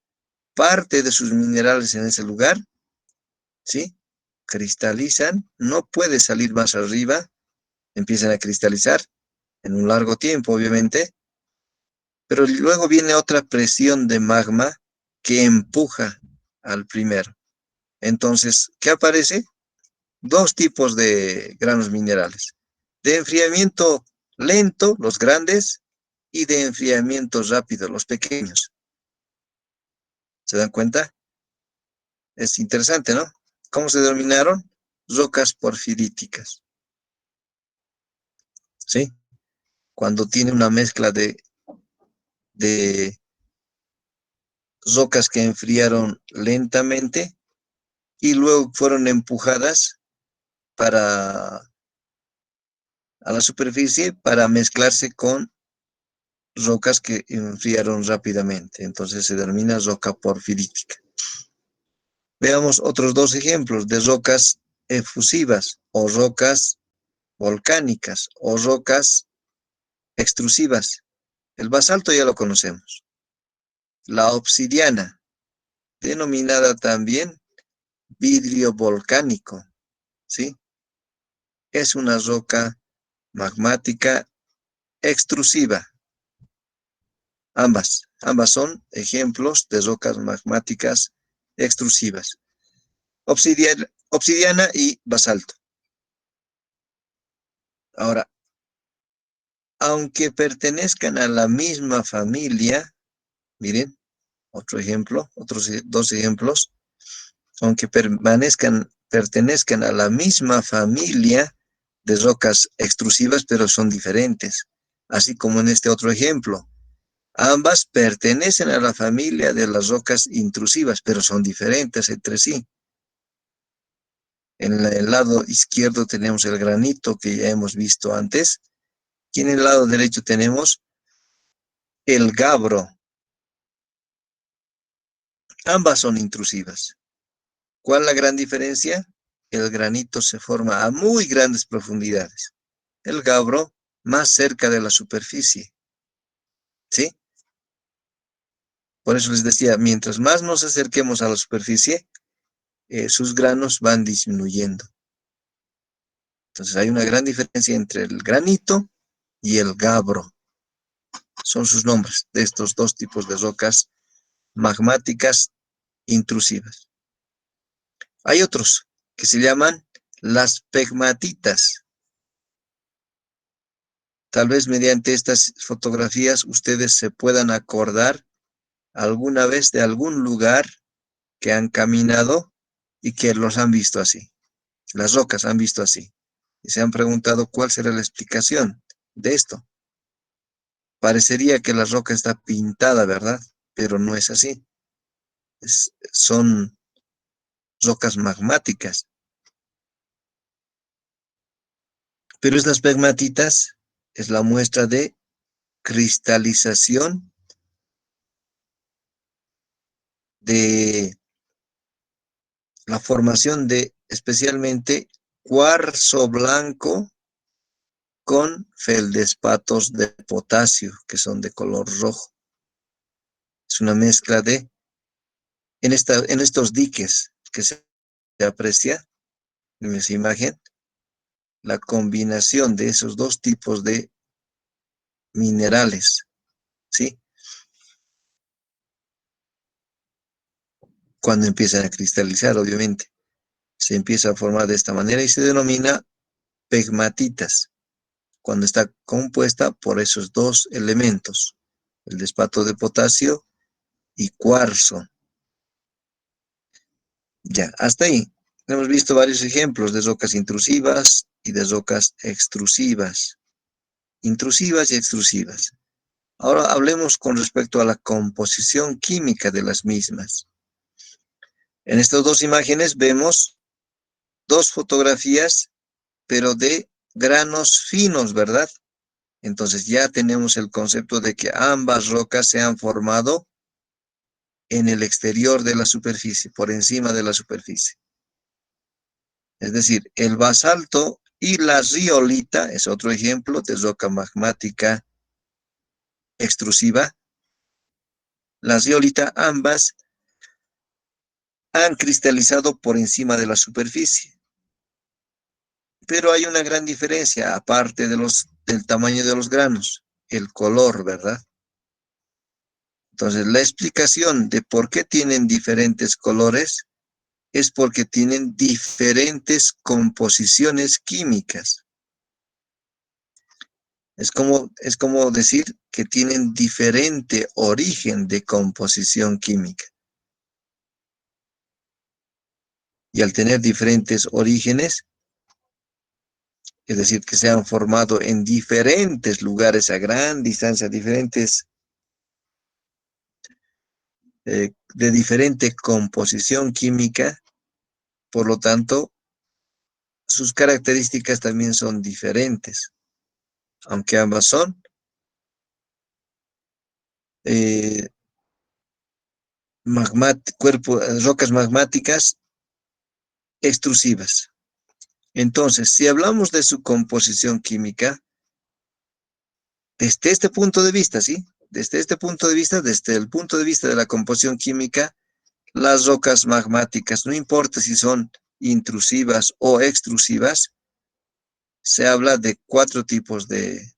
parte de sus minerales en ese lugar, ¿sí? Cristalizan, no puede salir más arriba, empiezan a cristalizar en un largo tiempo, obviamente, pero luego viene otra presión de magma que empuja al primero. Entonces, ¿qué aparece? Dos tipos de granos minerales. De enfriamiento lento, los grandes, y de enfriamiento rápido, los pequeños. ¿Se dan cuenta? Es interesante, ¿no? ¿Cómo se denominaron? Rocas porfiríticas. ¿Sí? Cuando tiene una mezcla de rocas que enfriaron lentamente y luego fueron empujadas a la superficie para mezclarse con rocas que enfriaron rápidamente. Entonces se denomina roca porfirítica. Veamos otros dos ejemplos de rocas efusivas o rocas volcánicas o rocas extrusivas. El basalto ya lo conocemos. La obsidiana, denominada también vidrio volcánico, ¿sí? es una roca magmática extrusiva. Ambas son ejemplos de rocas magmáticas extrusivas. Obsidiana y basalto. Ahora, aunque pertenezcan a la misma familia, miren, otro ejemplo, otros dos ejemplos, aunque pertenezcan a la misma familia de rocas extrusivas, pero son diferentes, así como en este otro ejemplo. Ambas pertenecen a la familia de las rocas intrusivas, pero son diferentes entre sí. En el lado izquierdo tenemos el granito que ya hemos visto antes. Y en el lado derecho tenemos el gabbro. Ambas son intrusivas. ¿Cuál es la gran diferencia? El granito se forma a muy grandes profundidades. El gabbro más cerca de la superficie. ¿Sí? Por eso les decía, mientras más nos acerquemos a la superficie, sus granos van disminuyendo. Entonces hay una gran diferencia entre el granito y el gabbro. Son sus nombres de estos dos tipos de rocas magmáticas intrusivas. Hay otros que se llaman las pegmatitas. Tal vez mediante estas fotografías ustedes se puedan acordar alguna vez de algún lugar que han caminado y que los han visto así. Las rocas han visto así. Y se han preguntado cuál será la explicación de esto. Parecería que la roca está pintada, ¿verdad? Pero no es así. Son rocas magmáticas. Pero estas pegmatitas es la muestra de cristalización de la formación de especialmente cuarzo blanco con feldespatos de potasio, que son de color rojo. Es una mezcla de, en estos diques que se aprecia en esa imagen, la combinación de esos dos tipos de minerales, ¿sí? Cuando empiezan a cristalizar, obviamente, se empieza a formar de esta manera y se denomina pegmatitas, cuando está compuesta por esos dos elementos, el despato de potasio y cuarzo. Ya, hasta ahí. Hemos visto varios ejemplos de rocas intrusivas y de rocas extrusivas. Intrusivas y extrusivas. Ahora hablemos con respecto a la composición química de las mismas. En estas dos imágenes vemos dos fotografías, pero de granos finos, ¿verdad? Entonces ya tenemos el concepto de que ambas rocas se han formado en el exterior de la superficie, por encima de la superficie. Es decir, el basalto y la riolita es otro ejemplo de roca magmática extrusiva. La riolita ambas han cristalizado por encima de la superficie. Pero hay una gran diferencia, aparte del tamaño de los granos, el color, ¿verdad? Entonces, la explicación de por qué tienen diferentes colores es porque tienen diferentes composiciones químicas. Es como decir que tienen diferente origen de composición química. Y al tener diferentes orígenes, es decir, que se han formado en diferentes lugares a gran distancia, de diferente composición química, por lo tanto, sus características también son diferentes, aunque ambas son rocas magmáticas extrusivas. Entonces, si hablamos de su composición química, desde este punto de vista, ¿sí? Desde este punto de vista, desde el punto de vista de la composición química, las rocas magmáticas, no importa si son intrusivas o extrusivas, se habla de 4 tipos de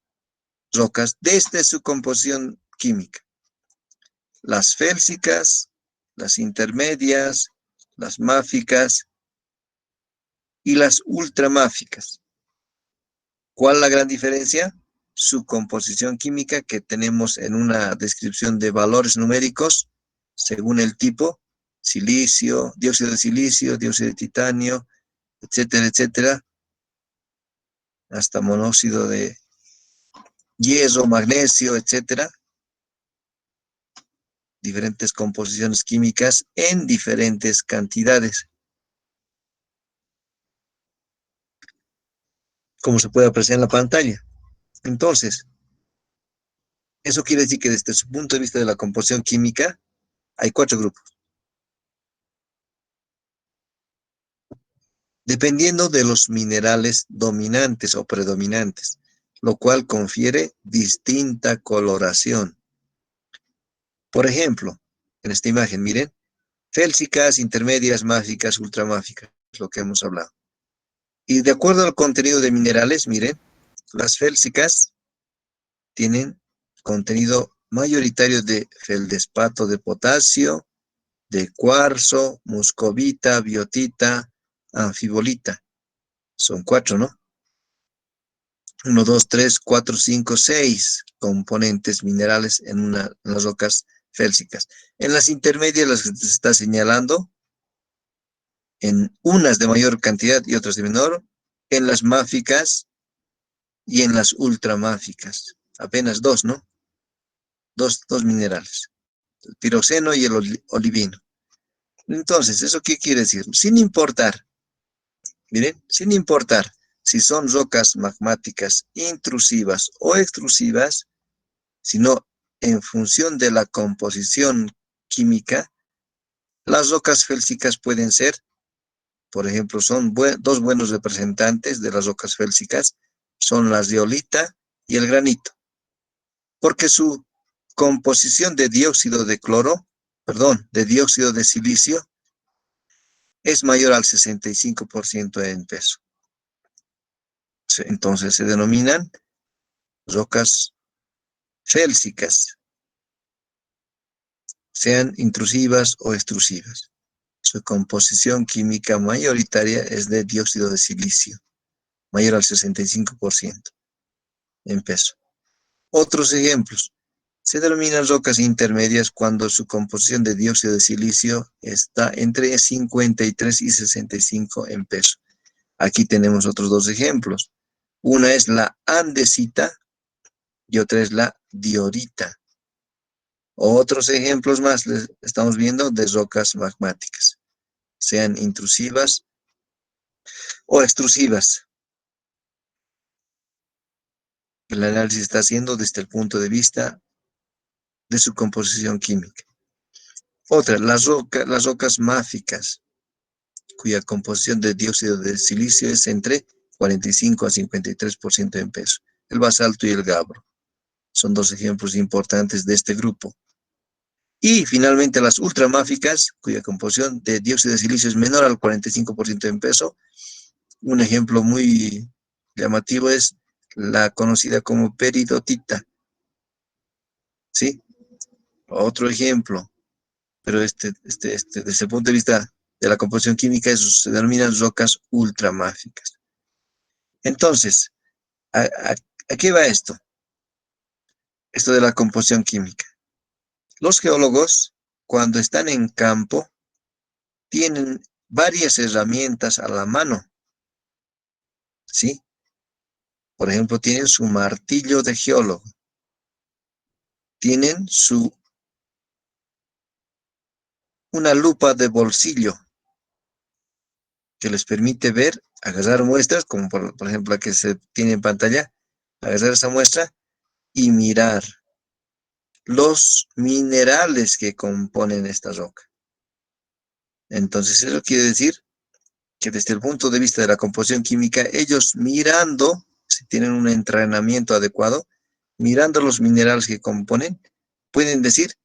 rocas desde su composición química. Las félsicas, las intermedias, las máficas y las ultramáficas. ¿Cuál es la gran diferencia? Su composición química, que tenemos en una descripción de valores numéricos según el tipo: silicio, dióxido de titanio, etcétera, etcétera, hasta monóxido de hierro, magnesio, etcétera. Diferentes composiciones químicas en diferentes cantidades, como se puede apreciar en la pantalla. Entonces, eso quiere decir que desde su punto de vista de la composición química, hay 4 grupos. Dependiendo de los minerales dominantes o predominantes, lo cual confiere distinta coloración. Por ejemplo, en esta imagen, miren, félsicas, intermedias, máficas, ultramáficas, es lo que hemos hablado. Y de acuerdo al contenido de minerales, miren, las félsicas tienen contenido mayoritario de feldespato de potasio, de cuarzo, muscovita, biotita, anfibolita. Son 4, ¿no? 1, 2, 3, 4, 5, 6 componentes minerales en las rocas félsicas. En las intermedias, las que se está señalando, en unas de mayor cantidad y otras de menor, en las máficas y en las ultramáficas. Apenas 2, ¿no? Dos minerales, el piroxeno y el olivino. Entonces, ¿eso qué quiere decir? Sin importar, miren, sin importar si son rocas magmáticas intrusivas o extrusivas, sino en función de la composición química, las rocas félsicas pueden ser, por ejemplo, son 2 buenos representantes de las rocas félsicas, son la riolita y el granito, porque su composición de dióxido de silicio es mayor al 65% en peso. Entonces se denominan rocas félsicas, sean intrusivas o extrusivas. Su composición química mayoritaria es de dióxido de silicio, mayor al 65% en peso. Otros ejemplos: se denominan rocas intermedias cuando su composición de dióxido de silicio está entre 53 y 65 en peso. Aquí tenemos otros 2 ejemplos. Una es la andesita y otra es la diorita. Otros ejemplos más les estamos viendo de rocas magmáticas, sean intrusivas o extrusivas. El análisis está haciendo desde el punto de vista de su composición química. Otra, las rocas máficas, cuya composición de dióxido de silicio es entre 45 a 53% en peso. El basalto y el gabbro son 2 ejemplos importantes de este grupo. Y finalmente las ultramáficas, cuya composición de dióxido de silicio es menor al 45% en peso. Un ejemplo muy llamativo es la conocida como peridotita, ¿sí? Otro ejemplo, pero desde el punto de vista de la composición química, se denominan rocas ultramáficas. Entonces, ¿a qué va esto? Esto de la composición química. Los geólogos, cuando están en campo, tienen varias herramientas a la mano, ¿sí? Por ejemplo, tienen su martillo de geólogo, tienen una lupa de bolsillo que les permite ver, agarrar muestras, como por ejemplo la que se tiene en pantalla, agarrar esa muestra y mirar los minerales que componen esta roca. Entonces, eso quiere decir que desde el punto de vista de la composición química, ellos mirando, si tienen un entrenamiento adecuado, mirando los minerales que componen, pueden decir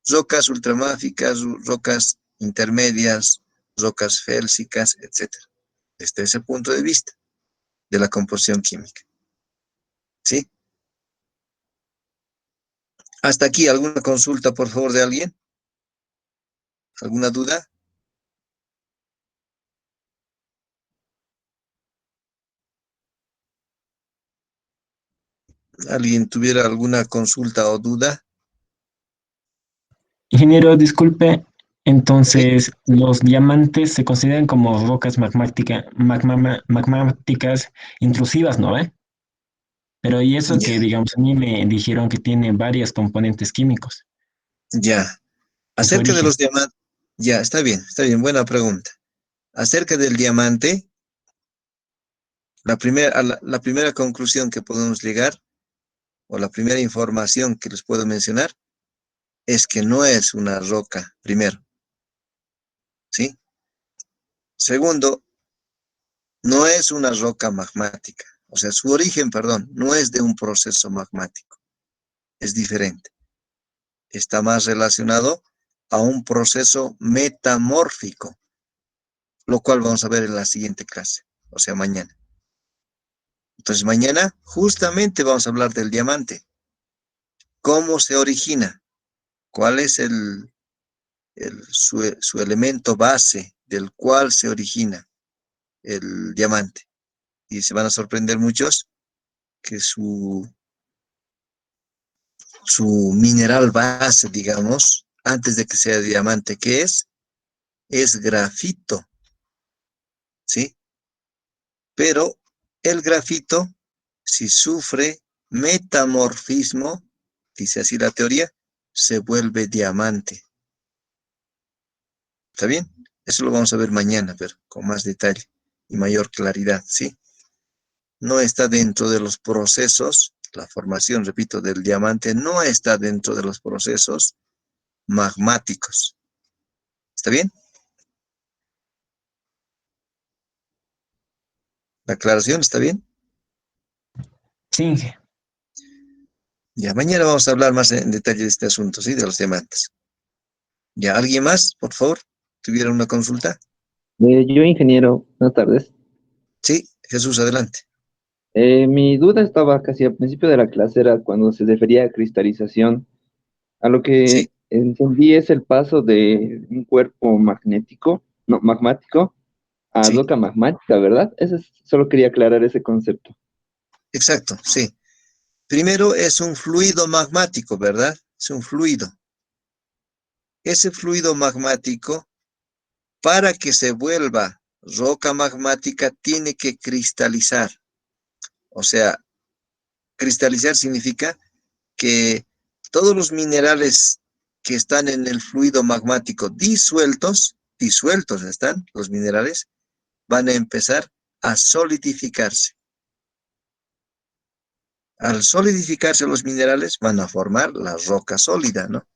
rocas ultramáficas, rocas intermedias, rocas félsicas, etc. Desde ese punto de vista. de la composición química. ¿Sí? Hasta aquí, ¿alguna consulta, por favor, de alguien? ¿Alguna duda? ¿Alguien tuviera alguna consulta o duda? Ingeniero, disculpe, Sí, entonces los diamantes se consideran como rocas magmáticas intrusivas, ¿no? Pero y eso ya, que, digamos, a mí me dijeron que tiene varios componentes químicos ya. en su Acerca de origen. los diamantes, ya, está bien, buena pregunta. Acerca del diamante, la primera conclusión que podemos llegar, o la primera información que les puedo mencionar, es que no es una roca, primero, ¿sí? Segundo, no es una roca magmática. O sea, su origen, perdón, no es de un proceso magmático. Es diferente. Está más relacionado a un proceso metamórfico, lo cual vamos a ver en la siguiente clase, o sea, mañana. Entonces, mañana justamente vamos a hablar del diamante. ¿Cómo se origina? ¿Cuál es su elemento base del cual se origina el diamante? Y se van a sorprender muchos que su mineral base, digamos, antes de que sea diamante, ¿qué es? Es grafito, ¿sí? Pero el grafito, si sufre metamorfismo, dice así la teoría, se vuelve diamante. ¿Está bien? Eso lo vamos a ver mañana, pero con más detalle y mayor claridad, ¿sí? No está dentro de los procesos, la formación, repito, del diamante no está dentro de los procesos magmáticos. ¿Está bien? ¿La aclaración está bien? Sí, Ya, mañana vamos a hablar más en detalle de este asunto, ¿sí? De los diamantes. Ya, ¿alguien más, por favor? ¿Tuviera una consulta? Yo, ingeniero, buenas tardes. Sí, Jesús, adelante. Mi duda estaba casi al principio de la clase, era cuando se refería a cristalización. A lo Sí, que entendí es el paso de un cuerpo magnético, no, magmático, a sí, roca magmática, ¿verdad? Solo quería aclarar ese concepto. exacto, sí. Primero es un fluido magmático, ¿verdad? Es un fluido. Ese fluido magmático, para que se vuelva roca magmática, tiene que cristalizar. O sea, cristalizar significa que todos los minerales que están en el fluido magmático disueltos están los minerales, van a empezar a solidificarse. Al solidificarse los minerales, van a formar la roca sólida, ¿no?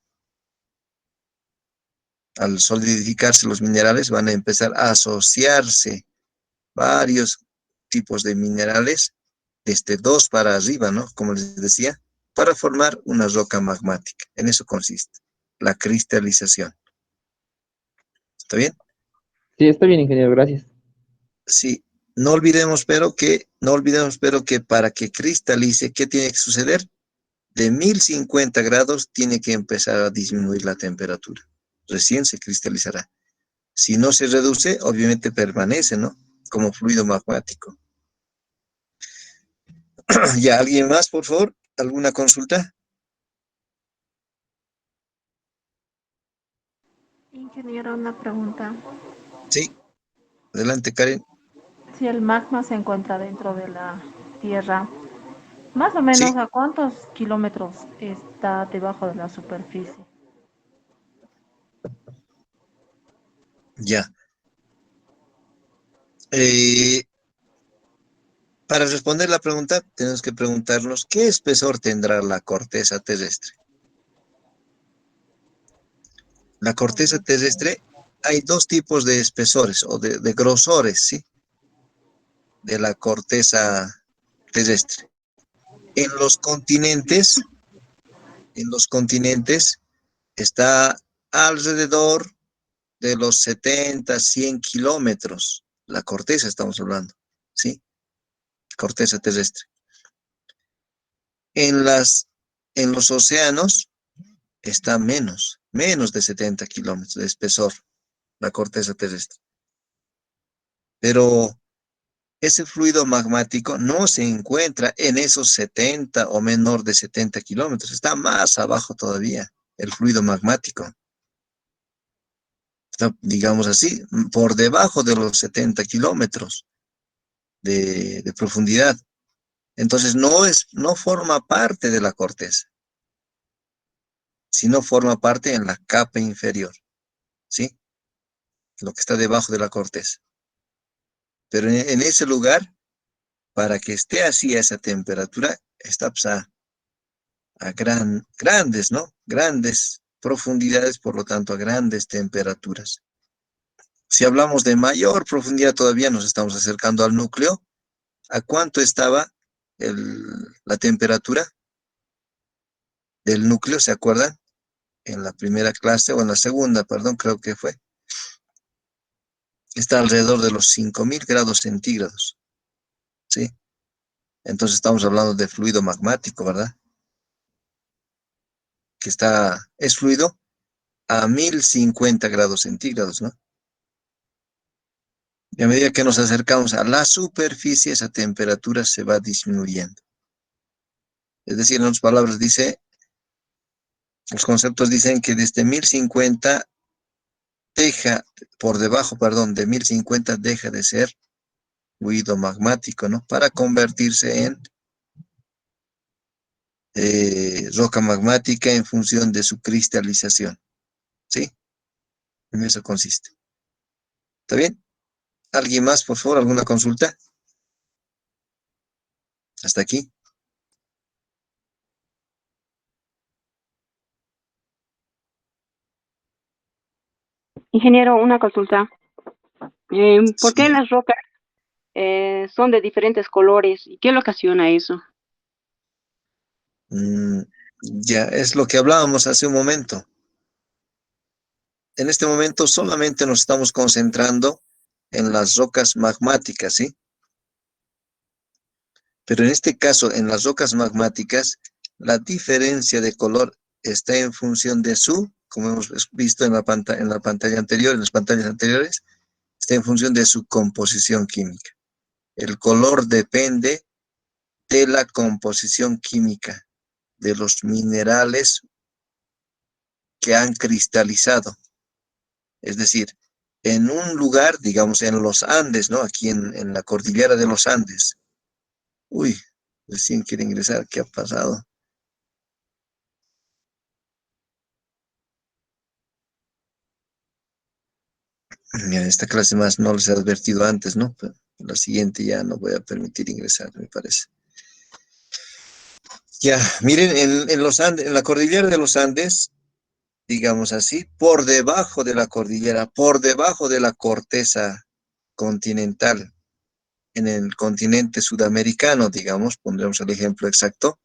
Al solidificarse los minerales, van a empezar a asociarse varios tipos de minerales, desde dos para arriba, ¿no? Como les decía, para formar una roca magmática. En eso consiste la cristalización. ¿Está bien? Sí, está bien, ingeniero, gracias. Sí. No olvidemos, pero que para que cristalice, ¿qué tiene que suceder? De 1050 grados tiene que empezar a disminuir la temperatura. Recién se cristalizará. Si no se reduce, obviamente permanece, ¿no? Como fluido magmático. ¿Ya alguien más, por favor? ¿Alguna consulta? Ingeniero, una pregunta. Sí, adelante, Karen. Si el magma se encuentra dentro de la Tierra, más o Sí, menos a cuántos kilómetros está debajo de la superficie. ya. Eh, para responder la pregunta, tenemos que preguntarnos qué espesor tendrá la corteza terrestre. La corteza terrestre, hay dos tipos de espesores o de grosores, ¿sí? De la corteza terrestre. En los continentes, en los continentes está alrededor de los 70, 100 kilómetros. La corteza estamos hablando, ¿sí? corteza terrestre. En los océanos está menos de 70 kilómetros de espesor, la corteza terrestre. Pero ese fluido magmático no se encuentra en esos 70 o menor de 70 kilómetros, está más abajo todavía, el fluido magmático. Está, digamos así, por debajo de los 70 kilómetros de profundidad. Entonces no forma parte de la corteza, sino forma parte en la capa inferior, ¿sí? Lo que está debajo de la corteza. Pero en ese lugar, para que esté así a esa temperatura, está pues, a grandes, ¿no? Grandes profundidades, por lo tanto, a grandes temperaturas. Si hablamos de mayor profundidad, todavía nos estamos acercando al núcleo. ¿A cuánto estaba la temperatura del núcleo? ¿Se acuerdan? En la primera clase, o en la segunda, perdón, creo que fue. Está alrededor de los 5000 grados centígrados, ¿sí? Entonces estamos hablando de fluido magmático, ¿verdad? Que es fluido a 1050 grados centígrados, ¿no? Y a medida que nos acercamos a la superficie, esa temperatura se va disminuyendo. Es decir, en otras palabras, los conceptos dicen que desde 1050 por debajo, perdón, de 1050 deja de ser fluido magmático, ¿no? Para convertirse en roca magmática en función de su cristalización, ¿sí? En eso consiste. ¿Está bien? ¿Alguien más, por favor? ¿Alguna consulta? Hasta aquí. Ingeniero, una consulta. ¿Por qué Sí. las rocas son de diferentes colores y qué le ocasiona eso? Ya, es lo que hablábamos hace un momento. En este momento solamente nos estamos concentrando en las rocas magmáticas, ¿sí? Pero en este caso, en las rocas magmáticas, la diferencia de color está en función de como hemos visto en la pantalla anterior, en las pantallas anteriores, está en función de su composición química. El color depende de la composición química de los minerales que han cristalizado. Es decir, en un lugar, digamos en los Andes, ¿no? Aquí en la cordillera de los Andes. Uy, recién quiere ingresar, ¿qué ha pasado? Mira, esta clase más no les he advertido antes, ¿no? Pero la siguiente ya no voy a permitir ingresar, me parece. Ya, miren, en los Andes, en la cordillera de los Andes, digamos así, por debajo de la cordillera, por debajo de la corteza continental, en el continente sudamericano, digamos, pondremos el ejemplo exacto,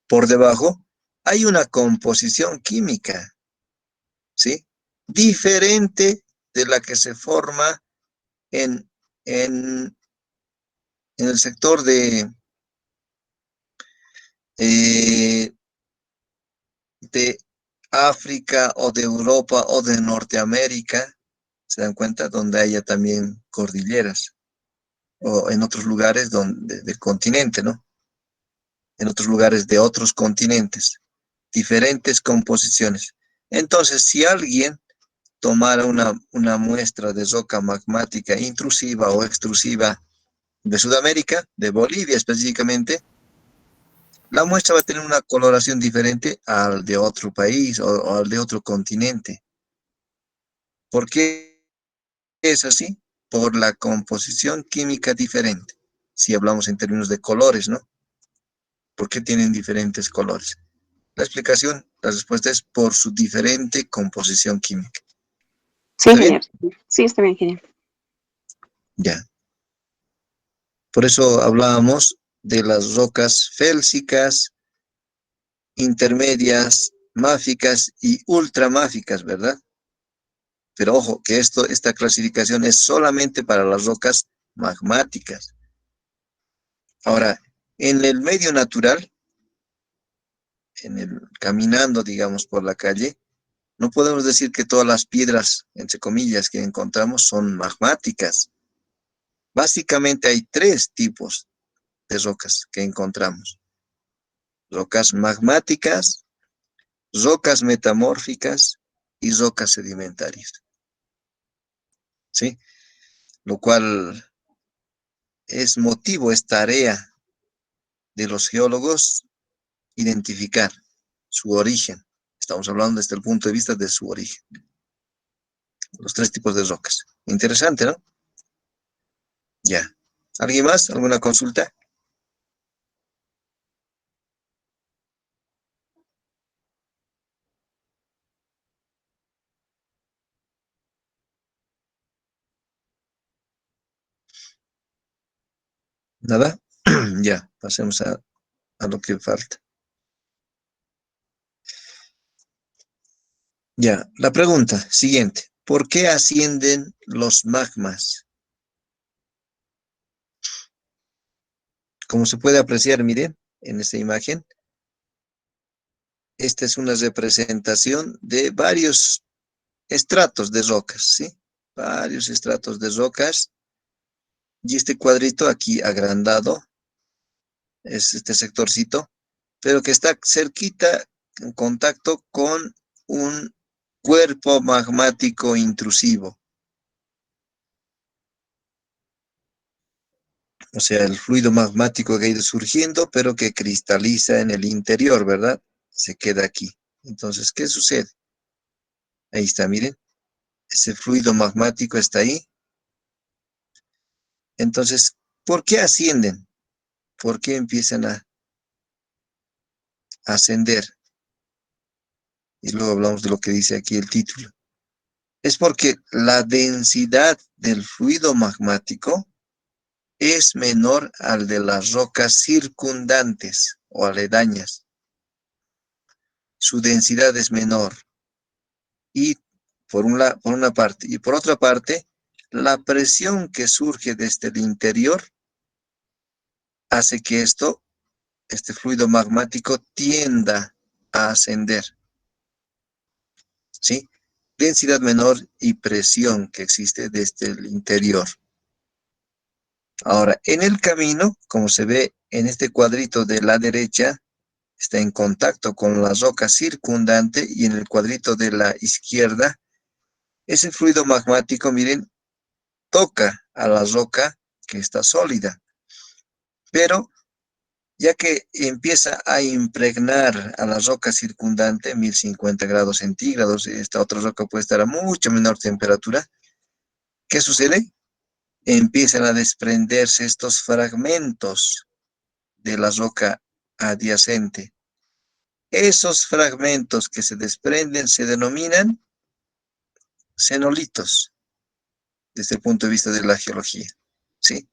por debajo hay una composición química, ¿sí? Diferente de la que se forma en, en, en el sector eh, de África o de Europa o de Norteamérica, ¿se dan cuenta? Donde haya también cordilleras, o en otros lugares del continente, ¿no? En otros lugares de otros continentes, diferentes composiciones. Entonces, si alguien tomara una muestra de roca magmática intrusiva o extrusiva de Sudamérica, de Bolivia específicamente, la muestra va a tener una coloración diferente al de otro país o al de otro continente. ¿Por qué es así? Por la composición química diferente. Si hablamos en términos de colores, ¿no? ¿Por qué tienen diferentes colores? La respuesta es por su diferente composición química. Sí, ¿Está bien? ingeniero. Sí, está bien, ingeniero. Ya. Por eso hablábamos de las rocas félsicas, intermedias, máficas y ultramáficas, ¿verdad? Pero ojo, que esta clasificación es solamente para las rocas magmáticas. Ahora, en el medio natural, caminando, digamos, por la calle, no podemos decir que todas las piedras, entre comillas, que encontramos son magmáticas. Básicamente hay tres tipos de rocas que encontramos. Rocas magmáticas, rocas metamórficas y rocas sedimentarias. ¿Sí? Lo cual es tarea de los geólogos identificar su origen. Estamos hablando desde el punto de vista de su origen. Los tres tipos de rocas. Interesante, ¿no? Ya. ¿Alguien más? ¿Alguna consulta? ¿Nada? Ya, pasemos a lo que falta. Ya, la pregunta siguiente. ¿Por qué ascienden los magmas? Como se puede apreciar, miren, en esta imagen, esta es una representación de varios estratos de rocas, ¿sí? Varios estratos de rocas. Y este cuadrito aquí agrandado es este sectorcito, pero que está cerquita en contacto con un cuerpo magmático intrusivo. O sea, el fluido magmático que ha ido surgiendo, pero que cristaliza en el interior, ¿verdad? Se queda aquí. Entonces, ¿qué sucede? Ahí está, miren. Ese fluido magmático está ahí. Entonces, ¿por qué ascienden? ¿Por qué empiezan a ascender? Y luego hablamos de lo que dice aquí el título. Es porque la densidad del fluido magmático es menor al de las rocas circundantes o aledañas. Su densidad es menor. Y por una parte. Y por otra parte, la presión que surge desde el interior hace que este fluido magmático tienda a ascender. ¿Sí? Densidad menor y presión que existe desde el interior. Ahora, en el camino, como se ve en este cuadrito de la derecha, está en contacto con la roca circundante, y en el cuadrito de la izquierda, ese fluido magmático, miren, toca a la roca que está sólida. Pero ya que empieza a impregnar a la roca circundante, 1050 grados centígrados, esta otra roca puede estar a mucho menor temperatura, ¿qué sucede? Empiezan a desprenderse estos fragmentos de la roca adyacente. Esos fragmentos que se desprenden se denominan cenolitos, desde el punto de vista de la geología. ¿Sí?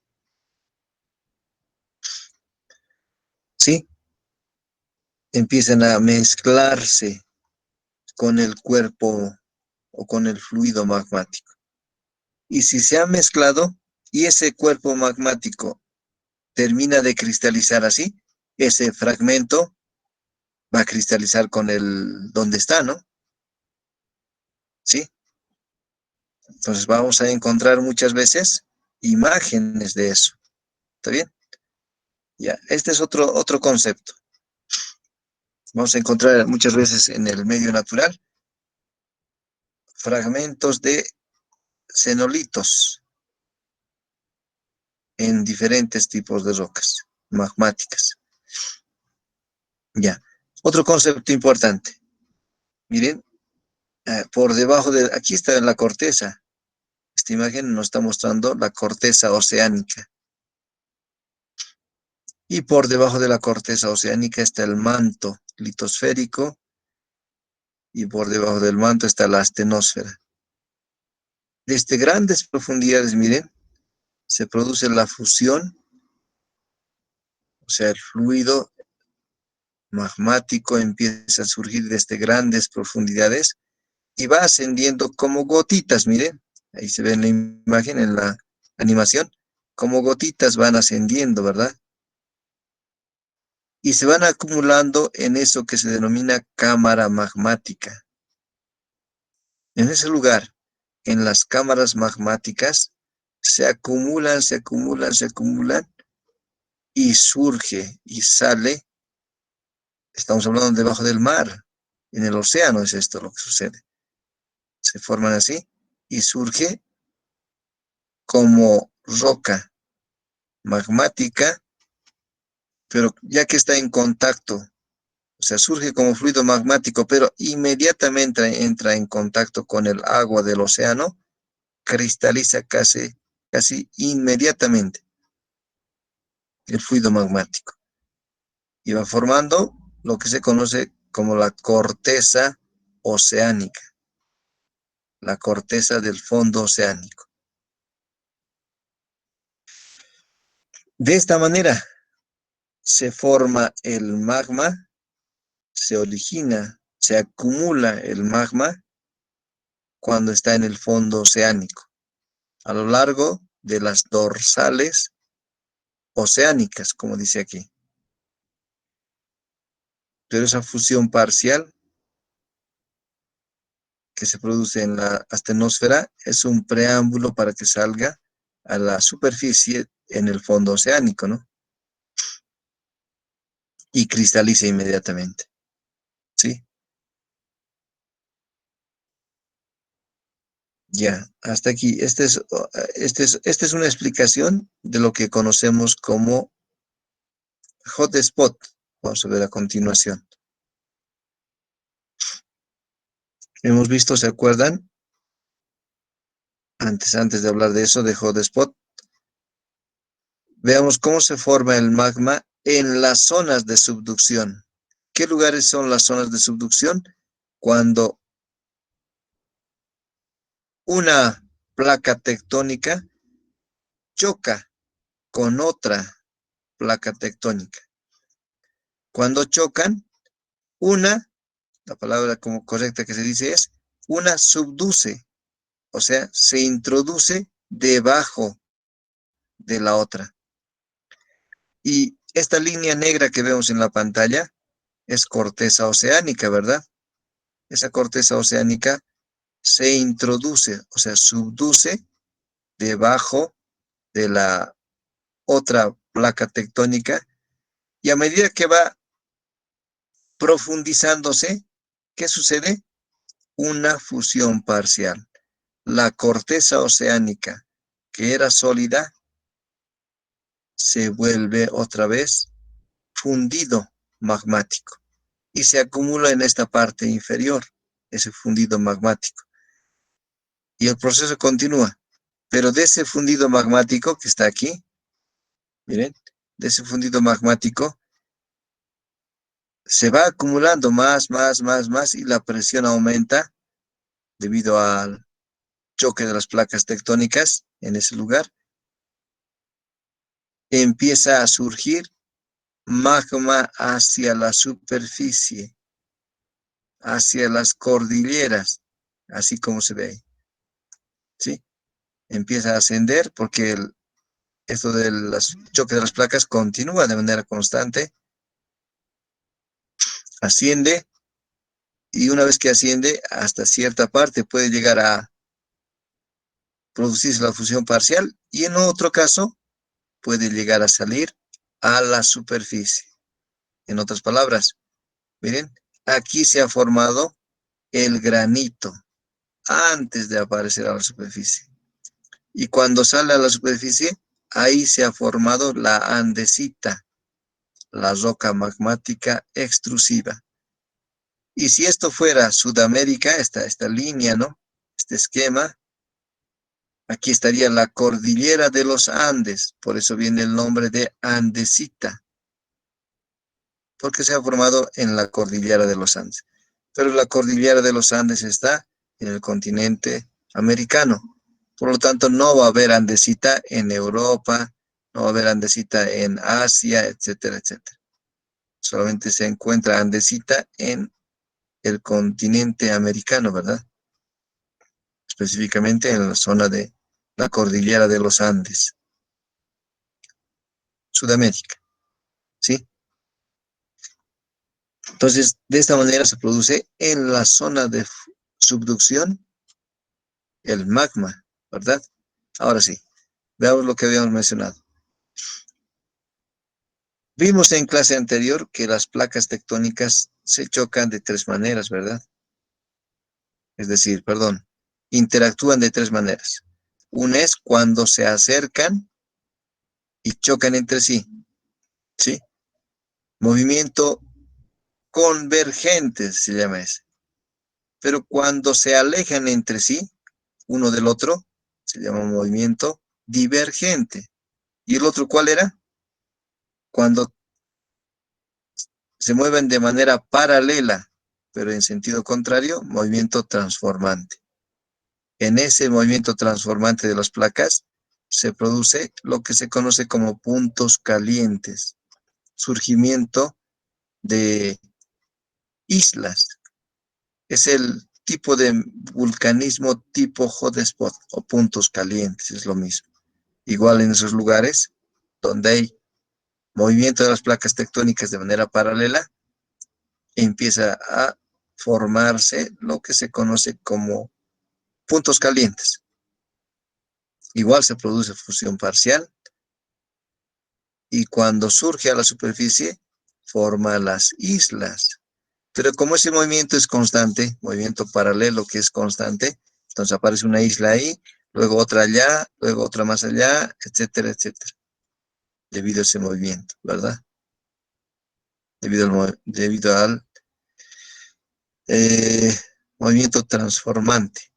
¿Sí? Empiezan a mezclarse con el cuerpo o con el fluido magmático. Y si se ha mezclado y ese cuerpo magmático termina de cristalizar así, ese fragmento va a cristalizar con el donde está, ¿no? ¿Sí? Entonces vamos a encontrar muchas veces imágenes de eso. ¿Está bien? Ya, este es otro concepto. Vamos a encontrar muchas veces en el medio natural fragmentos de cenolitos en diferentes tipos de rocas magmáticas. Ya, otro concepto importante. Miren, por debajo de, aquí está la corteza. Esta imagen nos está mostrando la corteza oceánica. Y por debajo de la corteza oceánica está el manto litosférico, y por debajo del manto está la astenosfera. Desde grandes profundidades, miren, se produce la fusión, o sea, el fluido magmático empieza a surgir desde grandes profundidades y va ascendiendo como gotitas, miren, ahí se ve en la imagen, en la animación, como gotitas van ascendiendo, ¿verdad? y se van acumulando en eso que se denomina cámara magmática. En ese lugar, en las cámaras magmáticas, se acumulan, se acumulan, se acumulan y surge y sale. Estamos hablando debajo del mar, en el océano es esto lo que sucede. Se forman así y surge como roca magmática, pero ya que está en contacto, o sea, surge como fluido magmático, pero inmediatamente entra en contacto con el agua del océano, cristaliza casi inmediatamente el fluido magmático y va formando lo que se conoce como la corteza oceánica, la corteza del fondo oceánico. De esta manera se forma el magma, se origina, se acumula el magma cuando está en el fondo oceánico, a lo largo de las dorsales oceánicas, como dice aquí. Pero esa fusión parcial que se produce en la astenosfera es un preámbulo para que salga a la superficie en el fondo oceánico, ¿no? Y cristalice inmediatamente, ¿sí? Ya, hasta aquí. Esta es una explicación de lo que conocemos como hotspot. Vamos a ver a continuación. Hemos visto, ¿se acuerdan? Antes de hablar de eso, de hotspot, veamos cómo se forma el magma en las zonas de subducción. ¿Qué lugares son las zonas de subducción? Cuando una placa tectónica choca con otra placa tectónica. Cuando chocan, la palabra como correcta que se dice es, una subduce, o sea, se introduce debajo de la otra. Y esta línea negra que vemos en la pantalla es corteza oceánica, ¿verdad? Esa corteza oceánica se introduce, o sea, subduce debajo de la otra placa tectónica y a medida que va profundizándose, ¿qué sucede? Una fusión parcial. La corteza oceánica, que era sólida, se vuelve otra vez fundido magmático y se acumula en esta parte inferior, ese fundido magmático. Y el proceso continúa, pero de ese fundido magmático que está aquí, miren, de ese fundido magmático, se va acumulando más y la presión aumenta debido al choque de las placas tectónicas en ese lugar. Empieza a surgir magma hacia la superficie, hacia las cordilleras, así como se ve ahí, ¿sí? Empieza a ascender porque esto del choque de las placas continúa de manera constante, asciende y una vez que asciende hasta cierta parte puede llegar a producirse la fusión parcial y en otro caso puede llegar a salir a la superficie. En otras palabras, miren, aquí se ha formado el granito antes de aparecer a la superficie. Y cuando sale a la superficie, ahí se ha formado la andesita, la roca magmática extrusiva. Y si esto fuera Sudamérica, esta línea, ¿no? Este esquema, aquí estaría la cordillera de los Andes, por eso viene el nombre de andesita, porque se ha formado en la cordillera de los Andes. Pero la cordillera de los Andes está en el continente americano. Por lo tanto, no va a haber andesita en Europa, no va a haber andesita en Asia, etcétera, etcétera. Solamente se encuentra andesita en el continente americano, ¿verdad? Específicamente en la zona de la cordillera de los Andes, Sudamérica, ¿sí? Entonces, de esta manera se produce en la zona de subducción el magma, ¿verdad? Ahora sí, veamos lo que habíamos mencionado. Vimos en clase anterior que las placas tectónicas se chocan de tres maneras, ¿verdad? Es decir, perdón, interactúan de tres maneras. Una es cuando se acercan y chocan entre sí, ¿sí? Movimiento convergente se llama ese. Pero cuando se alejan entre sí, uno del otro, se llama movimiento divergente. ¿Y el otro cuál era? Cuando se mueven de manera paralela, pero en sentido contrario, movimiento transformante. En ese movimiento transformante de las placas se produce lo que se conoce como puntos calientes, surgimiento de islas. Es el tipo de vulcanismo tipo hotspot o puntos calientes, es lo mismo. Igual en esos lugares donde hay movimiento de las placas tectónicas de manera paralela, empieza a formarse lo que se conoce como puntos calientes. Igual se produce fusión parcial y cuando surge a la superficie forma las islas. Pero como ese movimiento es constante, movimiento paralelo que es constante, entonces aparece una isla ahí, luego otra allá, luego otra más allá, etcétera, etcétera, debido a ese movimiento, ¿verdad? Debido al eh, movimiento transformante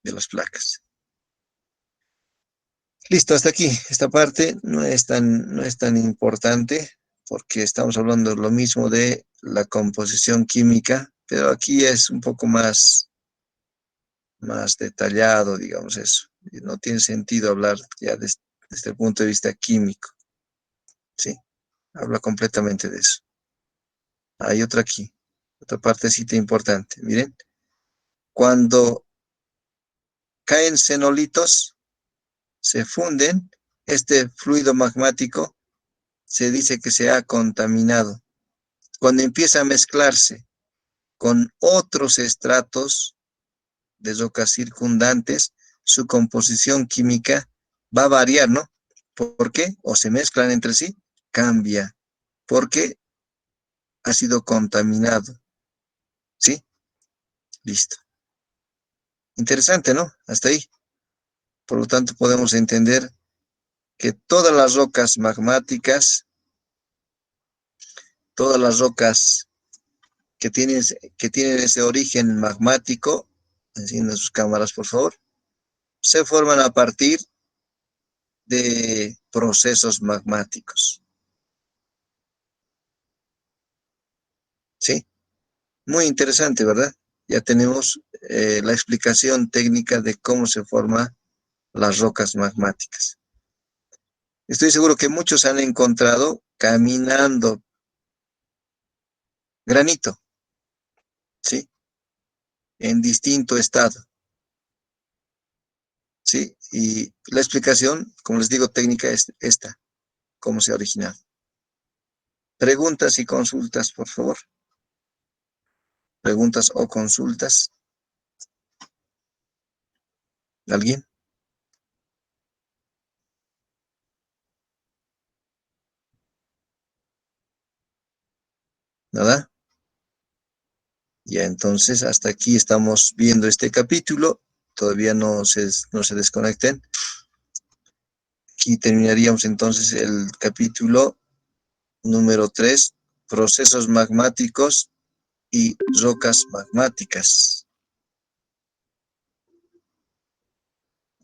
de las placas. Listo, hasta aquí. Esta parte no es tan importante porque estamos hablando de lo mismo de la composición química, pero aquí es un poco más detallado, digamos eso. Y no tiene sentido hablar ya desde el punto de vista químico. Sí, habla completamente de eso. Hay otra aquí, otra partecita importante. Miren, cuando caen xenolitos, se funden, este fluido magmático se dice que se ha contaminado. Cuando empieza a mezclarse con otros estratos de rocas circundantes, su composición química va a variar, ¿no? ¿Por qué? O se mezclan entre sí, cambia, porque ha sido contaminado. ¿Sí? Listo. Interesante, ¿no? Hasta ahí. Por lo tanto, podemos entender que todas las rocas magmáticas, todas las rocas que tienen ese origen magmático, enciendan sus cámaras, por favor, se forman a partir de procesos magmáticos. ¿Sí? Muy interesante, ¿verdad? Ya tenemos la explicación técnica de cómo se forman las rocas magmáticas. Estoy seguro que muchos han encontrado caminando granito, ¿sí? En distinto estado, ¿sí? Y la explicación, como les digo, técnica es esta, cómo se ha originado. Preguntas y consultas, por favor. Preguntas o consultas. ¿Alguien? ¿Nada? Ya entonces hasta aquí estamos viendo este capítulo. Todavía no se desconecten. Aquí terminaríamos entonces el capítulo número 3, procesos magmáticos y rocas magmáticas.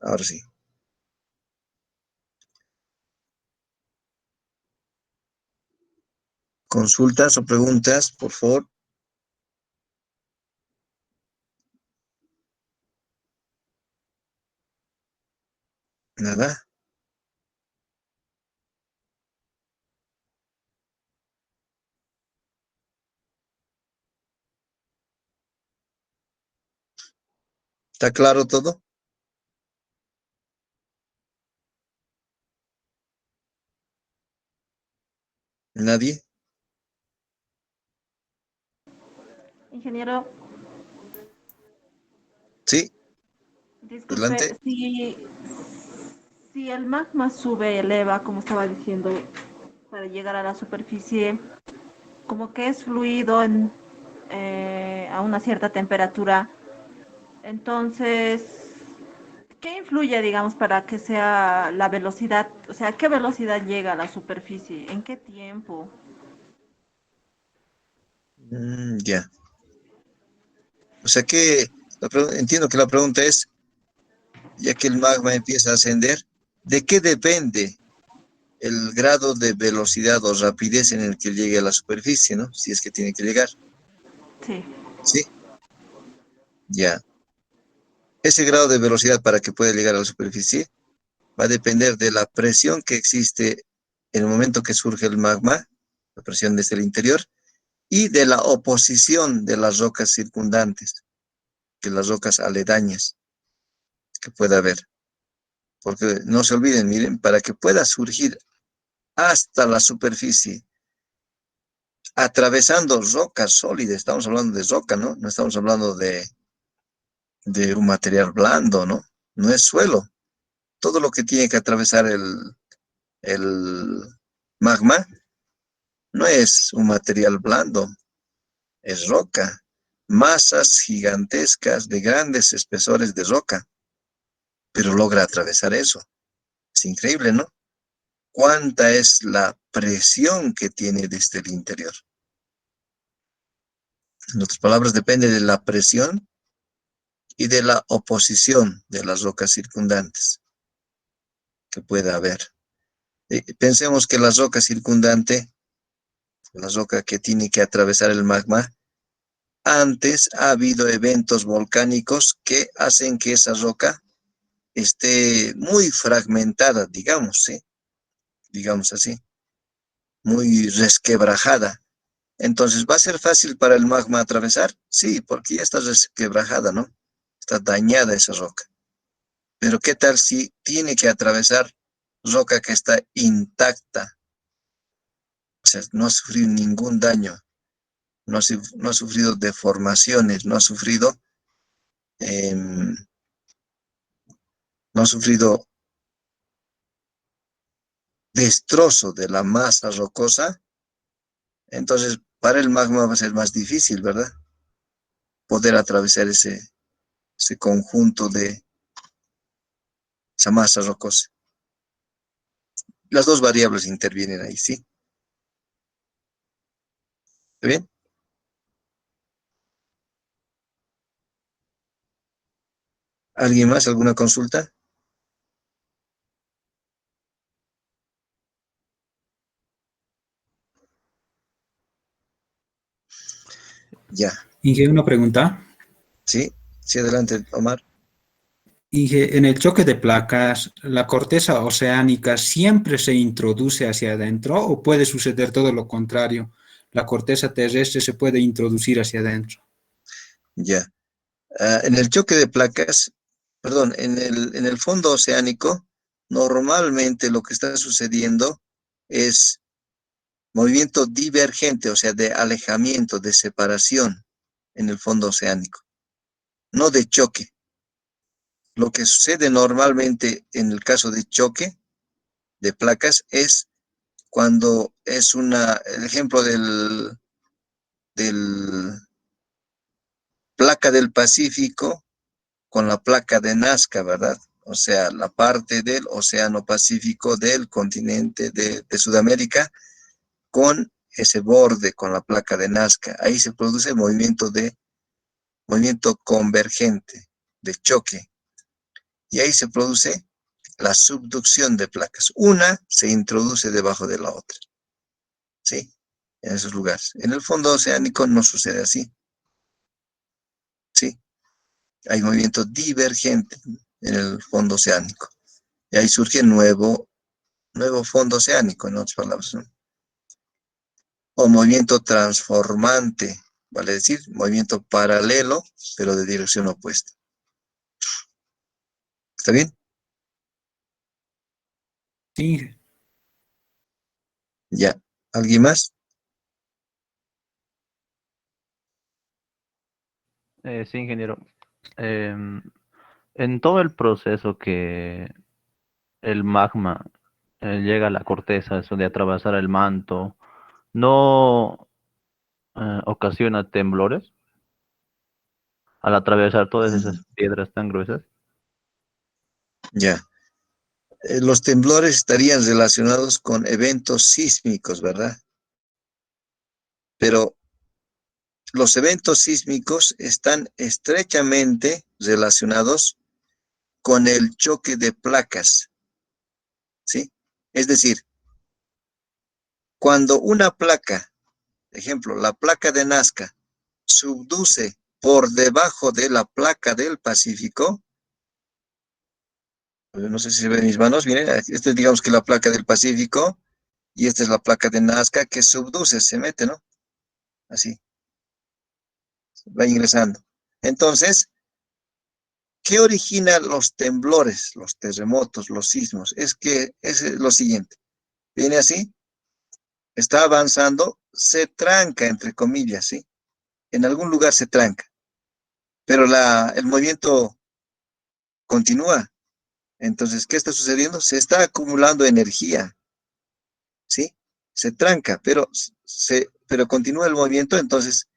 Ahora sí. Consultas o preguntas, por favor. Nada. ¿Está claro todo? ¿Nadie? Ingeniero, Sí, disculpe, adelante. si el magma sube, eleva, como estaba diciendo, para llegar a la superficie, como que es fluido a una cierta temperatura, entonces, ¿qué influye, digamos, para que sea la velocidad? O sea, ¿a qué velocidad llega a la superficie? ¿En qué tiempo? Ya. O sea que entiendo que la pregunta es, ya que el magma empieza a ascender, ¿de qué depende el grado de velocidad o rapidez en el que llegue a la superficie, ¿no? Si es que tiene que llegar. Sí, Sí, ya. Ese grado de velocidad para que pueda llegar a la superficie va a depender de la presión que existe en el momento que surge el magma, la presión desde el interior, y de la oposición de las rocas circundantes, de las rocas aledañas que pueda haber. Porque no se olviden, miren, para que pueda surgir hasta la superficie, atravesando rocas sólidas, estamos hablando de roca, ¿no? No estamos hablando de un material blando, ¿no? No es suelo. Todo lo que tiene que atravesar el magma no es un material blando, es roca. Masas gigantescas de grandes espesores de roca, pero logra atravesar eso. Es increíble, ¿no? ¿Cuánta es la presión que tiene desde el interior? En otras palabras, depende de la presión y de la oposición de las rocas circundantes que pueda haber. Pensemos que la roca circundante, la roca que tiene que atravesar el magma, antes ha habido eventos volcánicos que hacen que esa roca esté muy fragmentada, digamos, ¿sí? Digamos así, muy resquebrajada. Entonces, ¿va a ser fácil para el magma atravesar? Sí, porque ya está resquebrajada, ¿no? Está dañada esa roca. Pero ¿qué tal si tiene que atravesar roca que está intacta? O sea, no ha sufrido ningún daño, no ha sufrido deformaciones, em, no ha sufrido destrozo de la masa rocosa. Entonces para el magma va a ser más difícil, ¿verdad? Poder atravesar ese conjunto de esa masa rocosa. Las dos variables intervienen ahí, ¿sí? ¿Está bien? ¿Alguien más? ¿Alguna consulta? Ya, Inge, una pregunta. ¿sí? Sí, adelante, Omar. Inge, en el choque de placas, ¿la corteza oceánica siempre se introduce hacia adentro o puede suceder todo lo contrario? La corteza terrestre se puede introducir hacia adentro. Ya. En el choque de placas, perdón, en el fondo oceánico, normalmente lo que está sucediendo es movimiento divergente, o sea, de alejamiento, de separación en el fondo oceánico, no de choque. Lo que sucede normalmente en el caso de choque de placas es cuando es el ejemplo del placa del Pacífico con la placa de Nazca, ¿verdad? O sea, la parte del Océano Pacífico del continente de Sudamérica con ese borde, con la placa de Nazca. Ahí se produce movimiento convergente, de choque. Y ahí se produce la subducción de placas. Una se introduce debajo de la otra, ¿sí? En esos lugares. En el fondo oceánico no sucede así, ¿sí? Hay movimiento divergente en el fondo oceánico. Y ahí surge nuevo fondo oceánico, en otras palabras, ¿no? O movimiento transformante, vale decir, movimiento paralelo, pero de dirección opuesta. ¿Está bien? Sí, Inge. Ya. ¿Alguien más? Sí, ingeniero. Em, en todo el proceso que el magma llega a la corteza, eso de atravesar el manto, ¿no ocasiona temblores al atravesar todas esas piedras tan gruesas? Ya. Los temblores estarían relacionados con eventos sísmicos, ¿verdad? Pero los eventos sísmicos están estrechamente relacionados con el choque de placas, ¿sí? Es decir, cuando una placa, ejemplo, la placa de Nazca, subduce por debajo de la placa del Pacífico, no sé si se ven mis manos, miren, esta es digamos que la placa del Pacífico y esta es la placa de Nazca que subduce, se mete, ¿no? Así, va ingresando. Entonces, ¿qué origina los temblores, los terremotos, los sismos? Es que es lo siguiente, viene así, está avanzando, se tranca, entre comillas, ¿sí? En algún lugar se tranca, pero el movimiento continúa. Entonces, ¿qué está sucediendo? Se está acumulando energía, ¿sí? Se tranca, pero continúa el movimiento, entonces,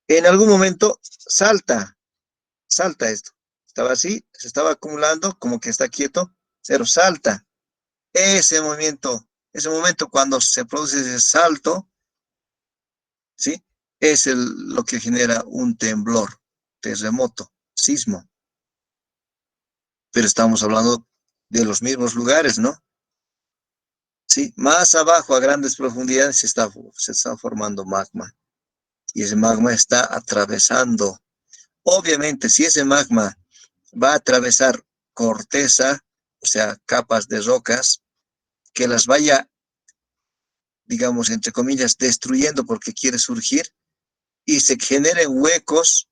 en algún momento salta esto. Estaba así, se estaba acumulando, como que está quieto, pero salta. Ese momento cuando se produce ese salto, ¿sí? Es lo que genera un temblor, terremoto, sismo. Pero estamos hablando de los mismos lugares, ¿no? Sí, más abajo, a grandes profundidades, se está formando magma. Y ese magma está atravesando. Obviamente, si ese magma va a atravesar corteza, o sea, capas de rocas, que las vaya, digamos, entre comillas, destruyendo porque quiere surgir, y se generen huecos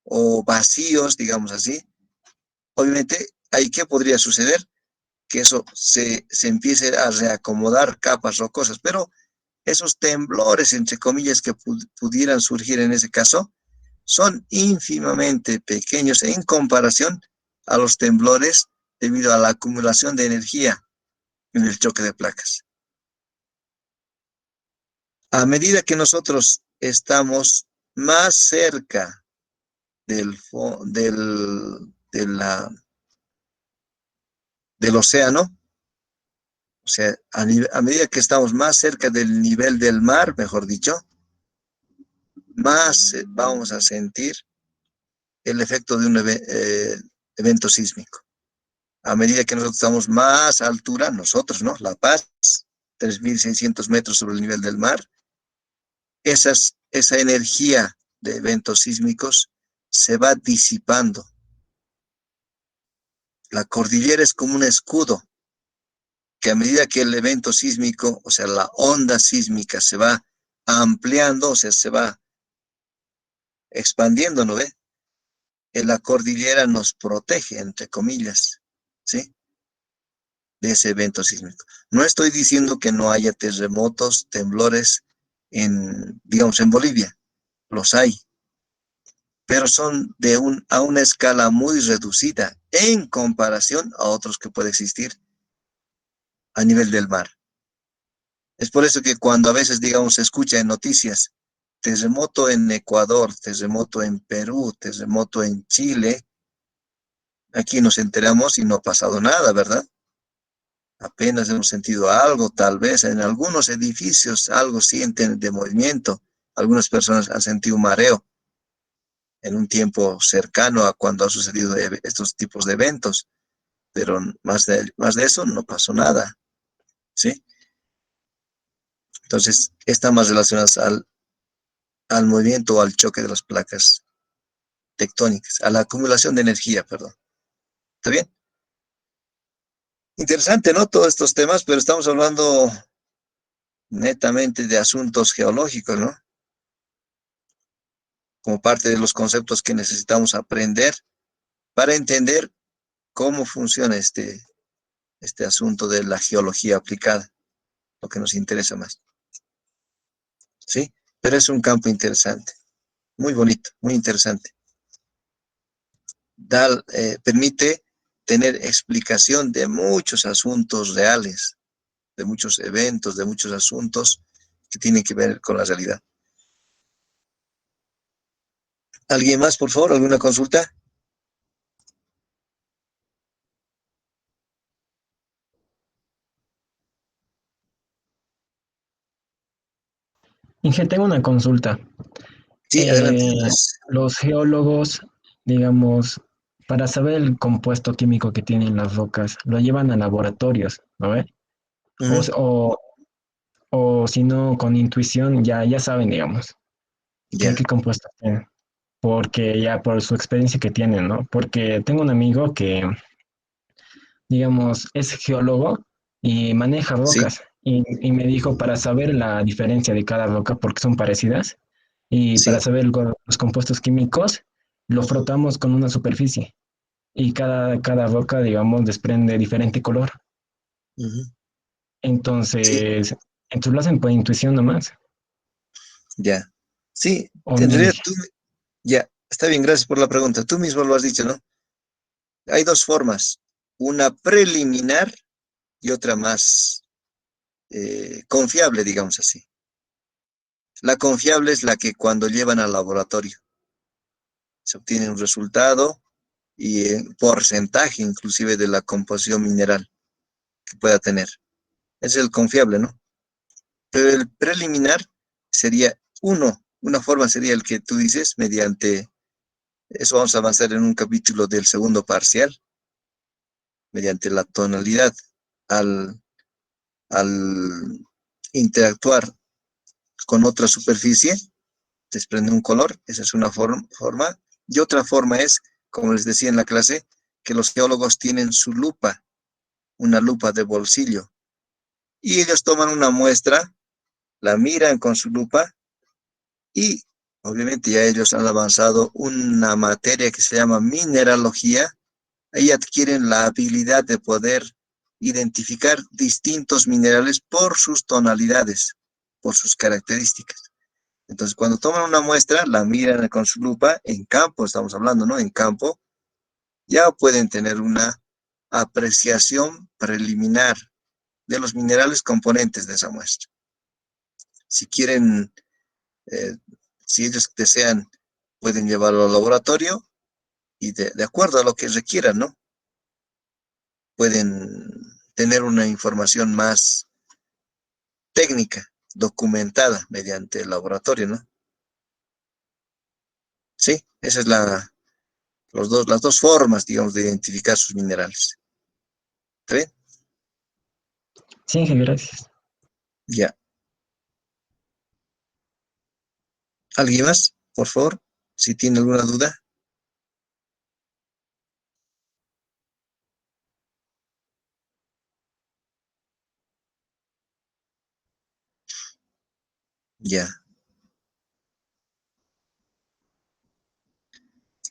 o vacíos, digamos así, obviamente, ¿ahí qué podría suceder? Que eso se empiece a reacomodar capas rocosas, pero esos temblores, entre comillas, que pudieran surgir en ese caso, son ínfimamente pequeños en comparación a los temblores debido a la acumulación de energía en el choque de placas. A medida que nosotros estamos más cerca del océano, o sea, a medida que estamos más cerca del nivel del mar, mejor dicho, más vamos a sentir el efecto de un evento sísmico. A medida que nosotros estamos más a altura, nosotros, ¿no? La Paz, 3.600 metros sobre el nivel del mar, esa energía de eventos sísmicos se va disipando. La cordillera es como un escudo que a medida que el evento sísmico, o sea, la onda sísmica se va ampliando, o sea, se va expandiendo, ¿no ve? La cordillera nos protege, entre comillas, ¿sí? De ese evento sísmico. No estoy diciendo que no haya terremotos, temblores digamos, en Bolivia. Los hay, pero son a una escala muy reducida en comparación a otros que puede existir a nivel del mar. Es por eso que cuando a veces, digamos, se escucha en noticias, terremoto en Ecuador, terremoto en Perú, terremoto en Chile, aquí nos enteramos y no ha pasado nada, ¿verdad? Apenas hemos sentido algo, tal vez en algunos edificios algo sienten de movimiento. Algunas personas han sentido un mareo en un tiempo cercano a cuando ha sucedido estos tipos de eventos, pero más de eso no pasó nada, ¿sí? Entonces, está más relacionado al movimiento o al choque de las placas tectónicas, a la acumulación de energía, perdón. ¿Está bien? Interesante, ¿no? Todos estos temas, pero estamos hablando netamente de asuntos geológicos, ¿no? Como parte de los conceptos que necesitamos aprender para entender cómo funciona este asunto de la geología aplicada, lo que nos interesa más. ¿Sí? Pero es un campo interesante. muy bonito, muy interesante. Permite tener explicación de muchos asuntos reales, de muchos eventos, de muchos asuntos que tienen que ver con la realidad. ¿Alguien más, por favor? ¿Alguna consulta? Inge, tengo una consulta. Sí, adelante, Andrés. Los geólogos, digamos, para saber el compuesto químico que tienen las rocas, lo llevan a laboratorios, ¿no ve? O, Ujú. o, o si no, con intuición ya saben, digamos, Ya, qué compuestos tienen. Porque ya por su experiencia que tienen, ¿no? Porque tengo un amigo que, digamos, es geólogo y maneja sí, rocas. Y me dijo para saber la diferencia de cada roca, porque son parecidas, y para sí. saber los compuestos químicos, lo frotamos con una superficie. Y cada roca, digamos, desprende diferente color. Ujú. Sí, Entonces, entonces lo hacen por intuición nomás. ya. Sí, O en no, realidad ya, está bien, gracias por la pregunta. Tú mismo lo has dicho, ¿no? Hay dos formas, una preliminar y otra más confiable, digamos así. La confiable es la que cuando llevan al laboratorio se obtiene un resultado y porcentaje inclusive de la composición mineral que pueda tener. Es el confiable, ¿no? Pero el preliminar sería una forma sería el que tú dices, mediante, eso vamos a avanzar en un capítulo del segundo parcial, mediante la tonalidad al, al interactuar con otra superficie, desprende un color, esa es una forma. Y otra forma es, como les decía en la clase, que los geólogos tienen su lupa, una lupa de bolsillo, y ellos toman una muestra, la miran con su lupa y obviamente ya ellos han avanzado una materia que se llama mineralogía. Ahí adquieren la habilidad de poder identificar distintos minerales por sus tonalidades, por sus características. Entonces, cuando toman una muestra, la miran con su lupa, en campo, estamos hablando, ¿no? En campo, ya pueden tener una apreciación preliminar de los minerales componentes de esa muestra. Si quieren, eh, si ellos desean, pueden llevarlo al laboratorio y de acuerdo a lo que requieran, ¿no? Pueden tener una información más técnica, documentada mediante el laboratorio, ¿no? Sí, esa es las dos formas, digamos, de identificar sus minerales. ¿Está bien? sí, Inge, gracias. Ya. ¿Alguien más? Por favor, si tiene alguna duda. Ya.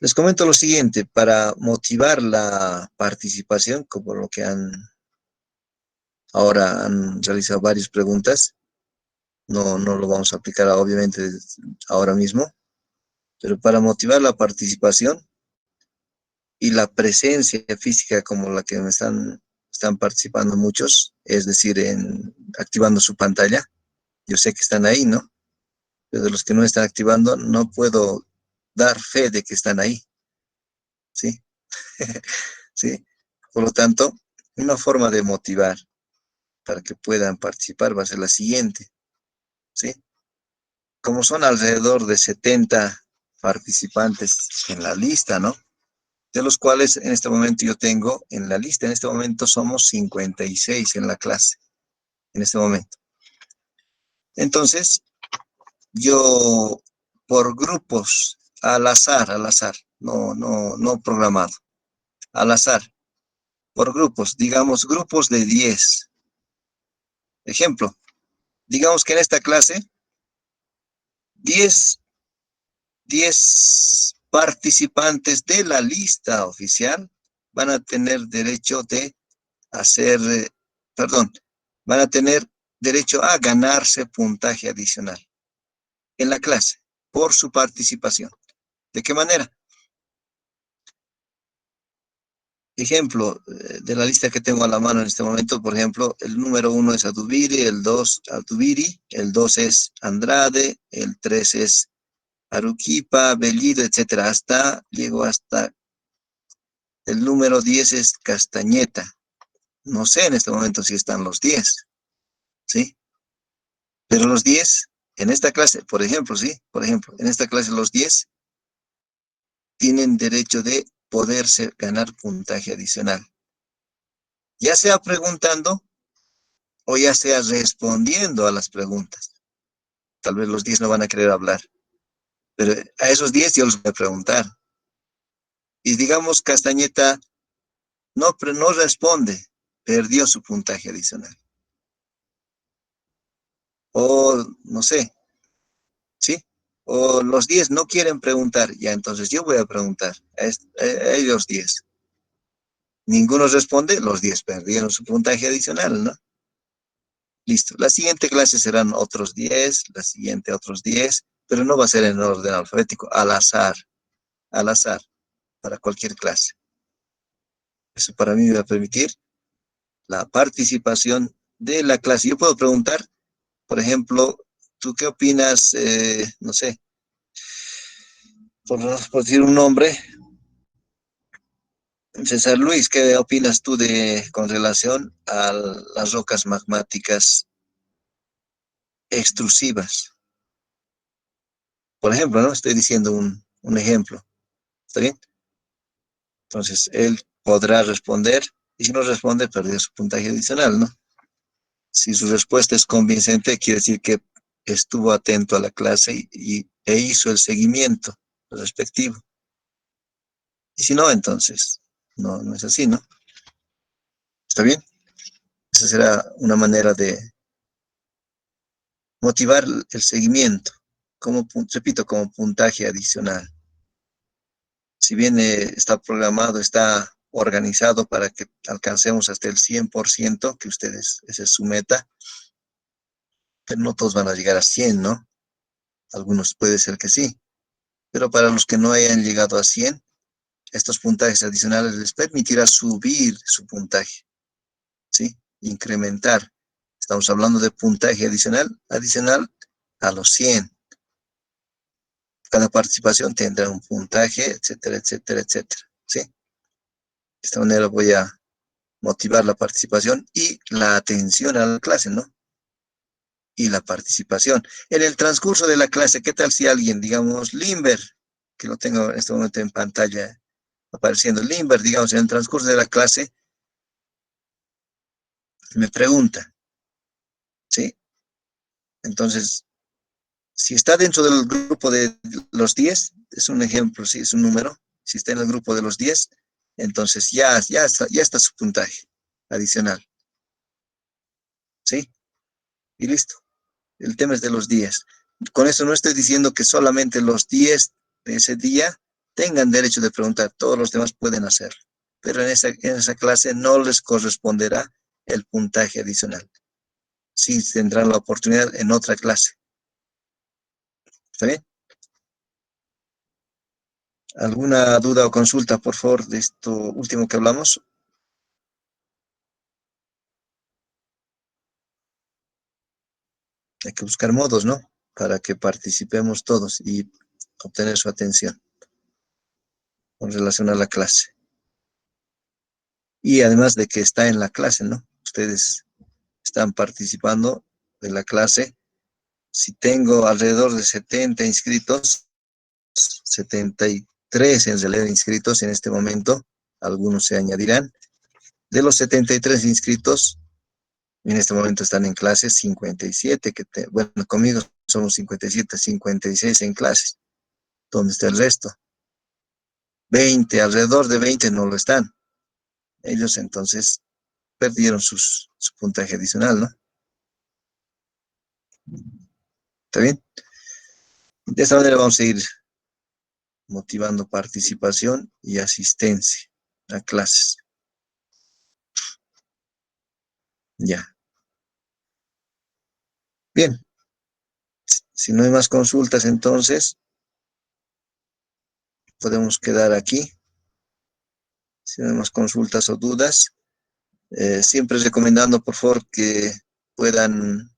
Les comento lo siguiente, para motivar la participación, como lo que ahora han realizado varias preguntas, no lo vamos a aplicar obviamente ahora mismo, pero para motivar la participación y la presencia física como la que están participando muchos, es decir, activando su pantalla, yo sé que están ahí, ¿no? Pero de los que no están activando, no puedo dar fe de que están ahí, ¿sí? ¿Sí? Por lo tanto, una forma de motivar para que puedan participar va a ser la siguiente, ¿sí? Como son alrededor de 70 participantes en la lista, ¿no? De los cuales en este momento yo tengo en la lista, en este momento somos 56 en la clase, en este momento. Entonces, yo por grupos, al azar, no programado, al azar, por grupos, digamos grupos de 10. Ejemplo, digamos que en esta clase, 10 10 participantes de la lista oficial van a tener derecho de hacer, perdón, van a tener derecho a ganarse puntaje adicional en la clase. por su participación. ¿De qué manera? Ejemplo, de la lista que tengo a la mano en este momento, por ejemplo, el número 1 es Adubiri, el 2 Adubiri, el 2 es Andrade, el 3 es Aruquipa, Bellido, etcétera. Llego hasta el número 10 es Castañeta. No sé en este momento si están los 10, ¿sí? Pero los 10 en esta clase, por ejemplo, ¿sí? Por ejemplo, en esta clase los 10 tienen derecho de poderse ganar puntaje adicional. Ya sea preguntando o ya sea respondiendo a las preguntas. Tal vez los 10 no van a querer hablar, pero a esos 10 yo les voy a preguntar. Y digamos, Castañeta no responde, perdió su puntaje adicional. O no sé, ¿sí? O los 10 no quieren preguntar, ya entonces yo voy a preguntar a ellos 10. Ninguno responde, los 10 perdieron su puntaje adicional, ¿no? Listo. La siguiente clase serán otros 10, la siguiente otros 10, pero no va a ser en orden alfabético, al azar, para cualquier clase. Eso para mí me va a permitir la participación de la clase. Yo puedo preguntar, por ejemplo, ¿tú qué opinas? No sé, por decir un nombre, César Luis, ¿qué opinas tú con relación a las rocas magmáticas extrusivas? Por ejemplo, ¿no? Estoy diciendo un ejemplo. ¿Está bien? Entonces, él podrá responder, y si no responde, perdió su puntaje adicional, ¿no? Si su respuesta es convincente, quiere decir que estuvo atento a la clase e hizo el seguimiento respectivo. Y si no, entonces, no es así, ¿no? ¿Está bien? Esa será una manera de motivar el seguimiento, repito, como puntaje adicional. Si bien está programado, está organizado para que alcancemos hasta el 100%, que ustedes, esa es su meta, pero no todos van a llegar a 100, ¿no? Algunos puede ser que sí, pero para los que no hayan llegado a 100, estos puntajes adicionales les permitirá subir su puntaje, ¿sí? Incrementar. Estamos hablando de puntaje adicional a los 100. Cada participación tendrá un puntaje, etcétera, etcétera, etcétera, ¿sí? De esta manera voy a motivar la participación y la atención a la clase, ¿no? Y la participación. En el transcurso de la clase, ¿qué tal si alguien, digamos, Limber, que lo tengo en este momento en pantalla apareciendo, Limber, digamos, en el transcurso de la clase, me pregunta, ¿sí? Entonces, si está dentro del grupo de los 10, es un ejemplo, sí, es un número, si está en el grupo de los 10, entonces ya está su puntaje adicional, ¿sí? Y listo. El tema es de los 10. Con eso no estoy diciendo que solamente los 10 de ese día tengan derecho de preguntar, todos los demás pueden hacerlo, pero en esa clase no les corresponderá el puntaje adicional. Sí tendrán la oportunidad en otra clase. ¿Está bien? ¿Alguna duda o consulta, por favor, de esto último que hablamos? Hay que buscar modos, ¿no? Para que participemos todos y obtener su atención con relación a la clase. Y además de que está en la clase, ¿no? Ustedes están participando de la clase. Si tengo alrededor de 70 inscritos, 73 en realidad inscritos en este momento, algunos se añadirán. De los 73 inscritos, en este momento están en clases 57, bueno, conmigo somos 57, 56 en clases. ¿Dónde está el resto? 20, alrededor de 20 no lo están. Ellos entonces perdieron su puntaje adicional, ¿no? ¿Está bien? De esta manera vamos a ir motivando participación y asistencia a clases. Ya. Bien. Si no hay más consultas, entonces podemos quedar aquí. Si hay más consultas o dudas, siempre recomendando, por favor, que puedan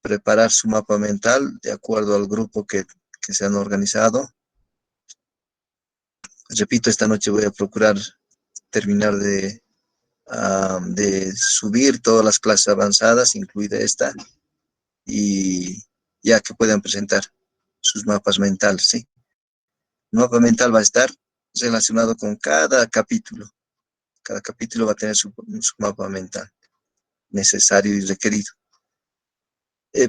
preparar su mapa mental de acuerdo al grupo que se han organizado. Repito, esta noche voy a procurar terminar de subir todas las clases avanzadas, incluida esta, y ya que puedan presentar sus mapas mentales, ¿sí? El mapa mental va a estar relacionado con cada capítulo. Cada capítulo va a tener su mapa mental necesario y requerido.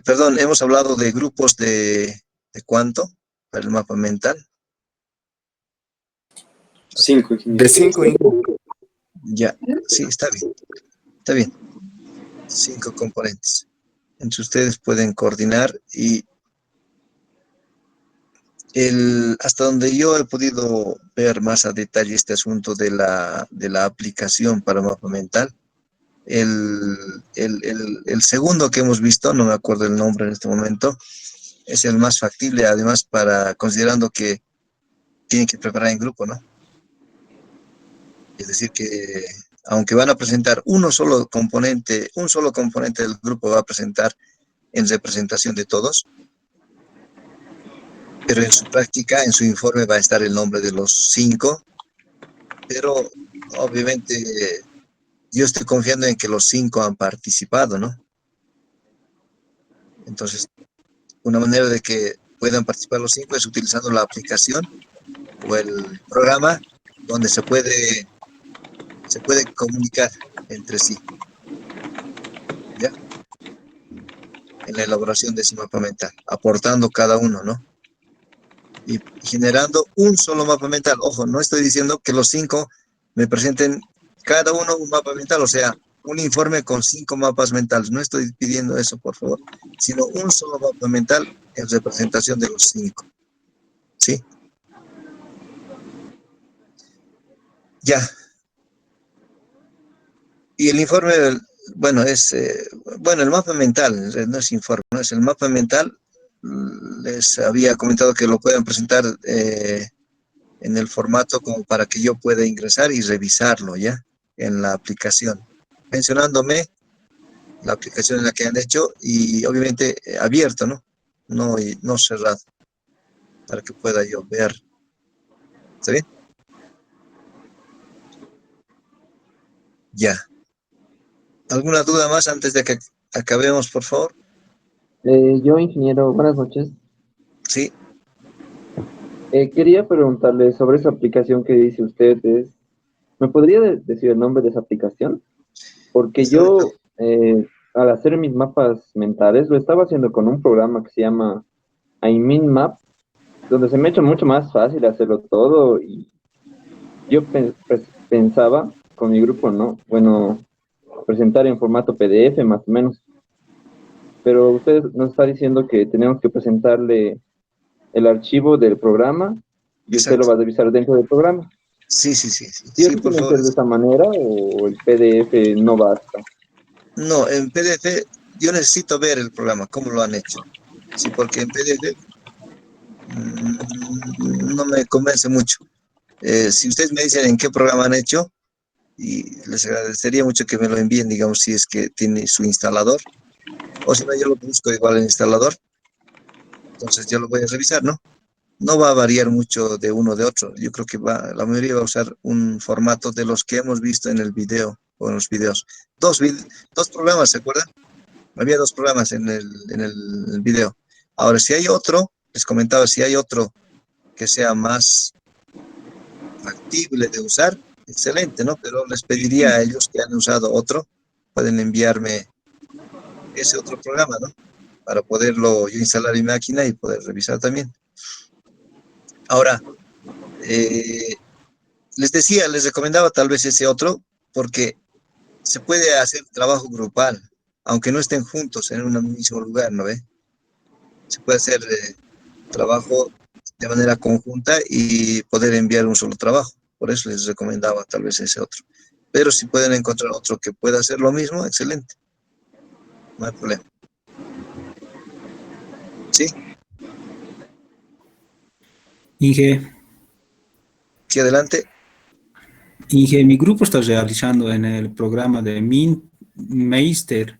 Perdón, hemos hablado de grupos de cuánto para el mapa mental. 5. De 5. Ya, sí, está bien. Está bien. 5 componentes. Entre ustedes pueden coordinar y hasta donde yo he podido ver más a detalle este asunto de la aplicación para mapa mental, el segundo que hemos visto, no me acuerdo el nombre en este momento, es el más factible, además, considerando que tienen que preparar en grupo, ¿no? Es decir, que aunque van a presentar un solo componente del grupo va a presentar en representación de todos, pero en su práctica, en su informe va a estar el nombre de los 5, pero obviamente yo estoy confiando en que los 5 han participado, ¿no? Entonces, una manera de que puedan participar los 5 es utilizando la aplicación o el programa donde se puede comunicar entre sí, ¿ya? En la elaboración de ese mapa mental, aportando cada uno, ¿no? Y generando un solo mapa mental. Ojo, no estoy diciendo que los 5 me presenten cada uno un mapa mental, o sea, un informe con 5 mapas mentales. No estoy pidiendo eso, por favor, sino un solo mapa mental en representación de los 5. ¿Sí? Ya. Y el informe, bueno, el mapa mental, no es informe, no es el mapa mental. Les había comentado que lo pueden presentar en el formato como para que yo pueda ingresar y revisarlo, ¿ya? En la aplicación, mencionándome la aplicación en la que han hecho y obviamente abierto, ¿no? No cerrado, para que pueda yo ver. ¿Está bien? Ya. ¿Alguna duda más antes de que acabemos, por favor? Yo, ingeniero, buenas noches. Sí. Quería preguntarle sobre esa aplicación que dice usted. ¿Me podría decir el nombre de esa aplicación? Porque yo, al hacer mis mapas mentales, lo estaba haciendo con un programa que se llama iMinMap, donde se me ha hecho mucho más fácil hacerlo todo. Y yo pensaba con mi grupo, ¿no? Bueno, presentar en formato PDF más o menos. Pero usted nos está diciendo que tenemos que presentarle el archivo del programa y usted lo va a revisar dentro del programa. Sí. ¿Sí Sí, por tiene que favor. ser de esa manera o el PDF no basta? No, en PDF yo necesito ver el programa, cómo lo han hecho. Sí, porque en PDF no me convence mucho. Si ustedes me dicen en qué programa han hecho, y les agradecería mucho que me lo envíen, digamos, si es que tiene su instalador, o si no, yo lo busco igual en el instalador, entonces yo lo voy a revisar, ¿no? No va a variar mucho de uno de otro, yo creo que la mayoría va a usar un formato de los que hemos visto en el video, o en los videos. Dos programas, ¿se acuerdan? Había 2 programas en el video. Ahora, si hay otro, les comentaba, si hay otro que sea más factible de usar, excelente, ¿no? Pero les pediría a ellos que han usado otro, pueden enviarme ese otro programa, ¿no? Para poderlo yo instalar en mi máquina y poder revisar también. Ahora, les recomendaba tal vez ese otro, porque se puede hacer trabajo grupal, aunque no estén juntos en un mismo lugar, ¿no ve? Se puede hacer trabajo de manera conjunta y poder enviar un solo trabajo. Por eso les recomendaba tal vez ese otro. Pero si pueden encontrar otro que pueda hacer lo mismo, excelente. No hay problema. ¿Sí? Inge, Sí, adelante. Inge, mi grupo está realizando en el programa de MintMeister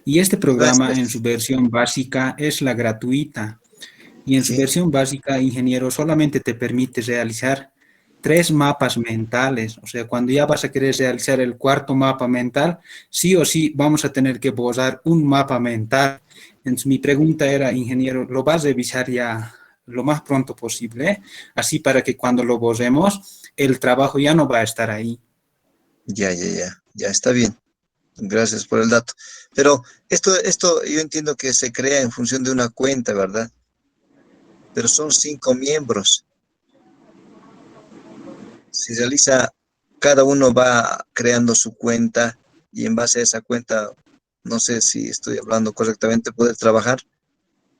y este programa en su versión básica es la gratuita y en su Sí, versión básica, ingeniero, solamente te permite realizar 3 mapas mentales. O sea, cuando ya vas a querer realizar el cuarto mapa mental, sí o sí vamos a tener que borrar un mapa mental. Entonces, mi pregunta era, ingeniero, ¿lo vas a revisar ya lo más pronto posible? Así para que cuando lo borremos, el trabajo ya no va a estar ahí. ya está bien. Gracias por el dato. Pero esto yo entiendo que se crea en función de una cuenta, ¿verdad? Pero son 5 miembros. Si realiza, cada uno va creando su cuenta y en base a esa cuenta, no sé si estoy hablando correctamente, poder trabajar,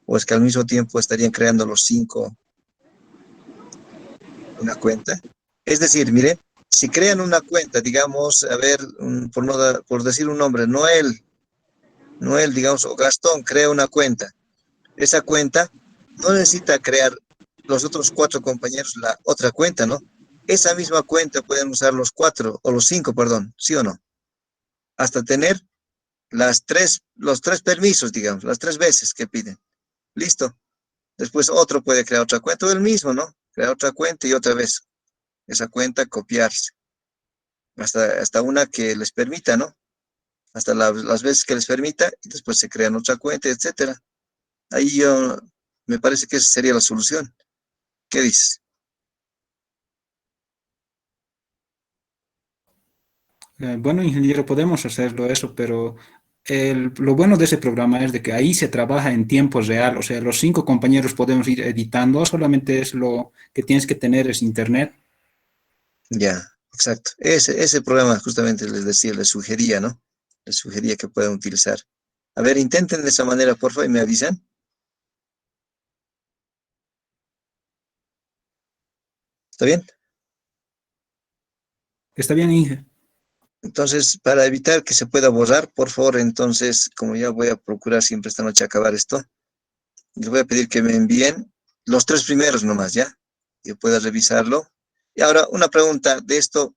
o es que al mismo tiempo estarían creando los 5 una cuenta. Es decir, mire, si crean una cuenta, digamos, a ver, por decir un nombre, Noel, digamos, o Gastón crea una cuenta. Esa cuenta no necesita crear los otros 4 compañeros la otra cuenta, ¿no? Esa misma cuenta pueden usar los 4 o los 5, perdón, ¿sí o no? Hasta tener los 3 permisos, digamos, las 3 veces que piden. Listo. Después otro puede crear otra cuenta, o el mismo, ¿no? Crear otra cuenta y otra vez esa cuenta copiarse. Hasta una que les permita, ¿no? Hasta las veces que les permita y después se crean otra cuenta, etcétera. Ahí me parece que esa sería la solución. ¿Qué dices? Bueno, ingeniero, podemos hacerlo eso, pero lo bueno de ese programa es de que ahí se trabaja en tiempo real, o sea, los 5 compañeros podemos ir editando, solamente es lo que tienes que tener es internet. Ya, exacto. Ese programa justamente les decía, les sugería, ¿no? Les sugería que puedan utilizar. A ver, intenten de esa manera, por favor, y me avisan. ¿Está bien? Está bien, Inge. Entonces, para evitar que se pueda borrar, por favor, entonces, como ya voy a procurar siempre esta noche acabar esto, les voy a pedir que me envíen los 3 primeros nomás, ¿ya? Yo pueda revisarlo. Y ahora, una pregunta de esto,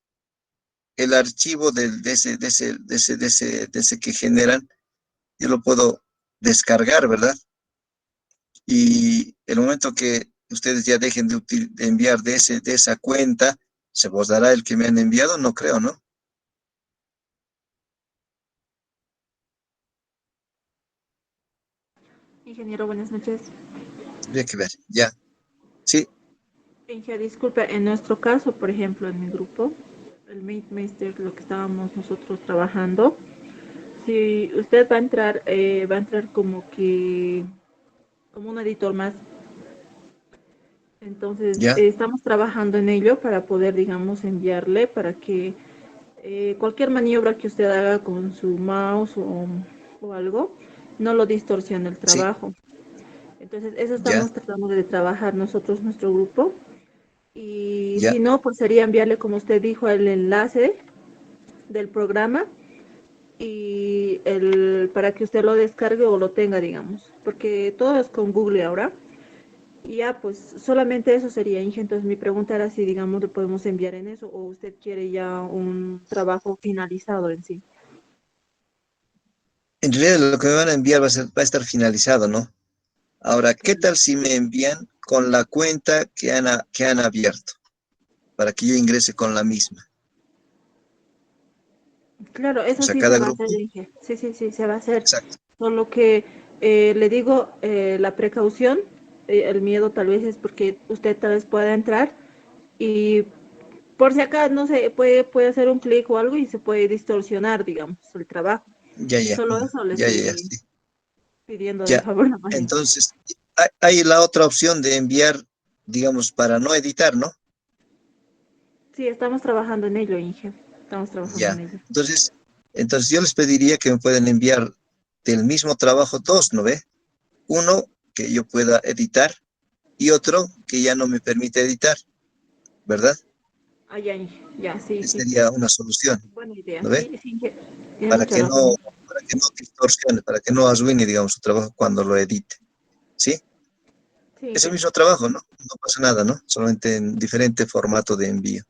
el archivo de ese que generan, yo lo puedo descargar, ¿verdad? Y el momento que ustedes ya dejen de enviar de esa cuenta, ¿se borrará el que me han enviado? No creo, ¿no? Ingeniero, buenas noches. Tendría que ver, ya. Sí, Inge, disculpe, en nuestro caso, por ejemplo, en mi grupo, el MateMaster, lo que estábamos nosotros trabajando, si usted va a entrar como que, como un editor más. Entonces, ya, estamos trabajando en ello para poder, digamos, enviarle para que cualquier maniobra que usted haga con su mouse o algo, no lo distorsione el sí, trabajo. Entonces, eso ya, estamos tratando de trabajar nosotros, nuestro grupo. Y ya. si no, pues sería enviarle, como usted dijo, el enlace del programa para que usted lo descargue o lo tenga, digamos, porque todo es con Google ahora. Y ya, pues solamente eso sería, Inge. Entonces mi pregunta era si, digamos, le podemos enviar en eso o usted quiere ya un trabajo finalizado en sí. En realidad lo que me van a enviar va a estar finalizado, ¿no? Ahora, ¿qué tal si me envían con la cuenta que han abierto? Para que yo ingrese con la misma. Claro, O eso sea, sí se cada va a hacer, grupo, Inge. Sí, sí, sí, se va a hacer. exacto. Solo que le digo, la precaución, el miedo tal vez es porque usted tal vez pueda entrar y por si acá, no sé, puede hacer un clic o algo y se puede distorsionar, digamos, el trabajo. Ya, ya, Solo eso le ya, estoy sí. pidiendo de Ya. favor, nomás. Entonces, hay la otra opción de enviar, digamos, para no editar, ¿no? Sí, estamos trabajando en ello, Inge. Estamos trabajando en Ya. ello. Entonces yo les pediría que me puedan enviar del mismo trabajo 2, ¿no ve? Uno que yo pueda editar y otro que ya no me permite editar, ¿verdad? Ah, ya, Inge. Ya, sí, Esa sí. sería una solución, Buena idea. ¿no ve? Sí, sí, Inge. Tiene Para mucha que razón. no, distorsione, para que no arruine, digamos, su trabajo cuando lo edite, ¿sí? Sí, Es el mismo trabajo, ¿no? No pasa nada, ¿no? Solamente en diferente formato de envío.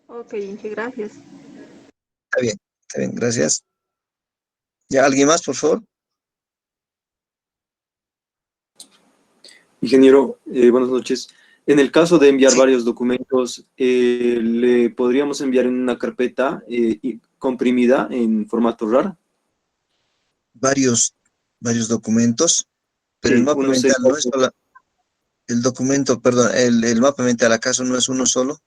ok, Inge, gracias. Está bien, gracias. ¿Ya alguien más, por favor? Ingeniero, buenas noches. En el caso de enviar Sí, varios documentos, ¿le podríamos enviar en una carpeta comprimida en formato RAR? varios, varios documentos, pero el Sí, mapa uno se... mental no es solo, el documento, perdón, el mapa mental acaso no es uno solo,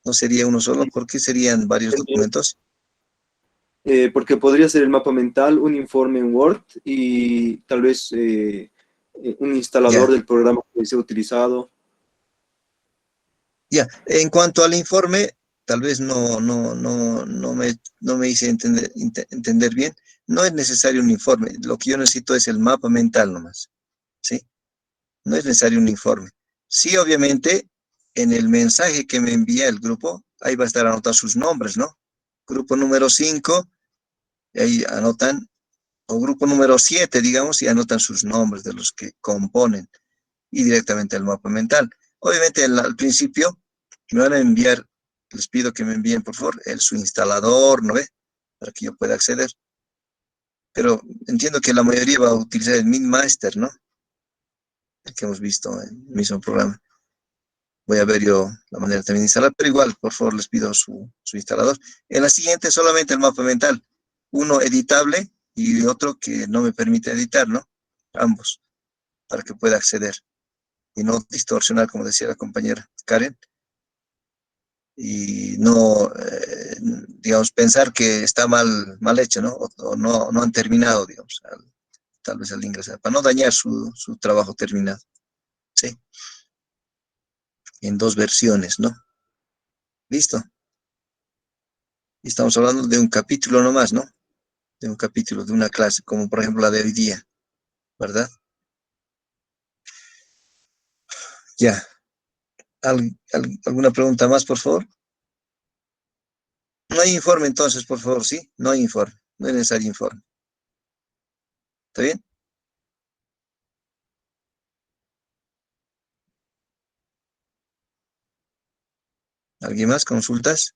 no sería uno solo, ¿por qué serían varios documentos? porque podría ser el mapa mental, un informe en Word y tal vez un Ya, instalador del programa que se ha utilizado. ya. En cuanto al informe, tal vez no me hice entender bien. No es necesario un informe, lo que yo necesito es el mapa mental nomás, ¿sí? No es necesario un informe. Sí, obviamente, en el mensaje que me envía el grupo, ahí va a estar anotados sus nombres, ¿no? Grupo número 5, ahí anotan, o grupo número 7, digamos, y anotan sus nombres de los que componen y directamente al mapa mental. Obviamente, al principio me van a enviar, les pido que me envíen, por favor, su instalador, ¿no ve? Para que yo pueda acceder. Pero entiendo que la mayoría va a utilizar el MinMaster, ¿no? El que hemos visto en el mismo programa. Voy a ver yo la manera también de instalar, pero igual, por favor, les pido su instalador. En la siguiente, solamente el mapa mental. Uno editable y otro que no me permite editar, ¿no? Ambos, para que pueda acceder y no distorsionar, como decía la compañera Karen, y no, digamos, pensar que está mal hecho, ¿no? O no han terminado, digamos, tal vez al ingresar, para no dañar su trabajo terminado, ¿sí? En dos versiones, ¿no? Listo. Y estamos hablando de un capítulo nomás, ¿no? De un capítulo, de una clase, como por ejemplo la de hoy día, ¿verdad? Ya. ¿Alguna pregunta más, por favor? No hay informe entonces, por favor, ¿sí? No hay informe, no es necesario informe. ¿Está bien? ¿Alguien más? ¿Consultas?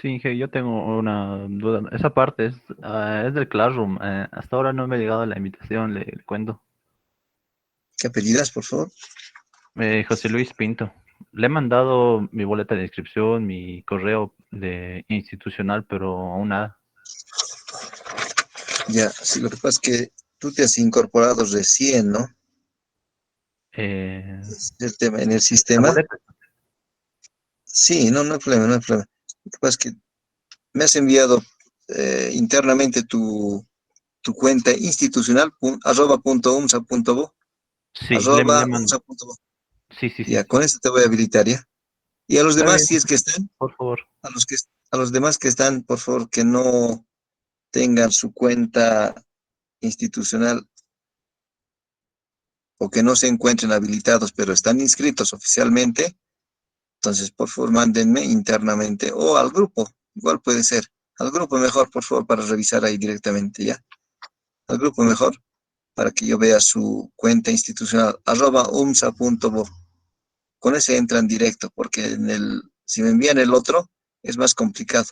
Sí, Inge, yo tengo una duda. Esa parte es del Classroom. Hasta ahora no me ha llegado la invitación, le cuento. ¿Qué apellidas, por favor? José Luis Pinto. Le he mandado mi boleta de inscripción, mi correo de institucional, pero aún nada. Ya, sí, lo que pasa es que tú te has incorporado recién, ¿no? Eh, El tema, en el la sistema. boleta. Sí, no hay problema, no hay problema. Lo que pasa es que me has enviado internamente tu cuenta institucional, arroba punto umsa punto bo, Sí, arroba umsa punto bo. sí, sí, Ya, sí. con eso te voy a habilitar, ¿ya? Y a los Está demás, bien, si es que están, por favor. a los demás que están, por favor, que no tengan su cuenta institucional o que no se encuentren habilitados, pero están inscritos oficialmente, entonces, por favor, mándenme internamente o al grupo, igual puede ser. Al grupo mejor, por favor, para revisar ahí directamente, ¿ya? Al grupo mejor, para que yo vea su cuenta institucional, arroba umsa.bo. Con ese entran directo, porque si me envían el otro, es más complicado.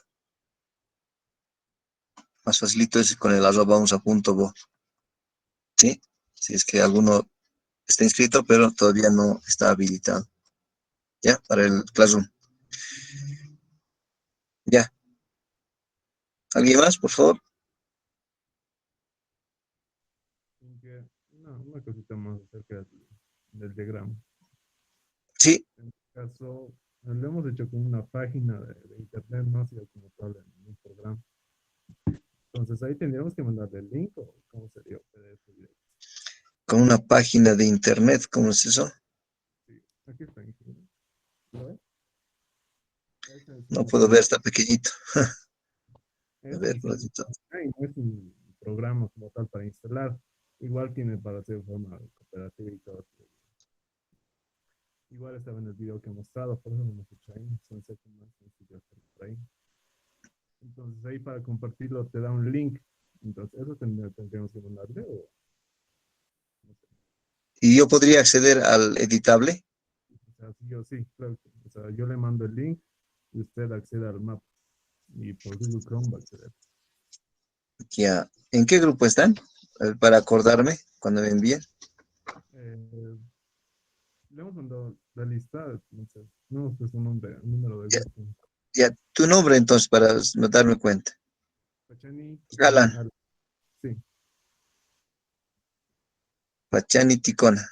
Más facilito es con el arroba umsa.bo, ¿sí? Si es que alguno está inscrito, pero todavía no está habilitado, ¿ya? Para el Classroom. ¿Ya? ¿Alguien más, por favor? Una cosita más acerca del diagrama. Sí, En este caso, lo hemos hecho con una página de internet, no ha sido como tal en un programa. Entonces ahí tendríamos que mandarle el link o cómo sería PDF directo. con una página de internet, ¿cómo es eso? Sí, aquí está, ingeniero. ¿Lo ve? Esa es No una puedo ver, página. está pequeñito. A Es ver, un un sitio. ratito. Ay, no es un programa como tal para instalar. Igual tiene para hacer de forma cooperativa y todo. Igual estaba en el video que he mostrado, por eso no hemos hecho ahí. Son más sencillo hacerlo por ahí. Entonces ahí para compartirlo te da un link. Entonces eso tendríamos que mandarle o no sé. ¿Y yo podría acceder al editable? O sea, sí, claro. O sea, yo le mando el link y usted accede al mapa. Y por Google Chrome va a acceder. Ya. ¿En qué grupo están? Para acordarme cuando me envíen. Eh, Le hemos mandado la lista, entonces, no, pues un número de Ya, grupo. ya. Tu nombre entonces para darme cuenta. Pachani, Alan. Ticona, sí. Pachani Ticona.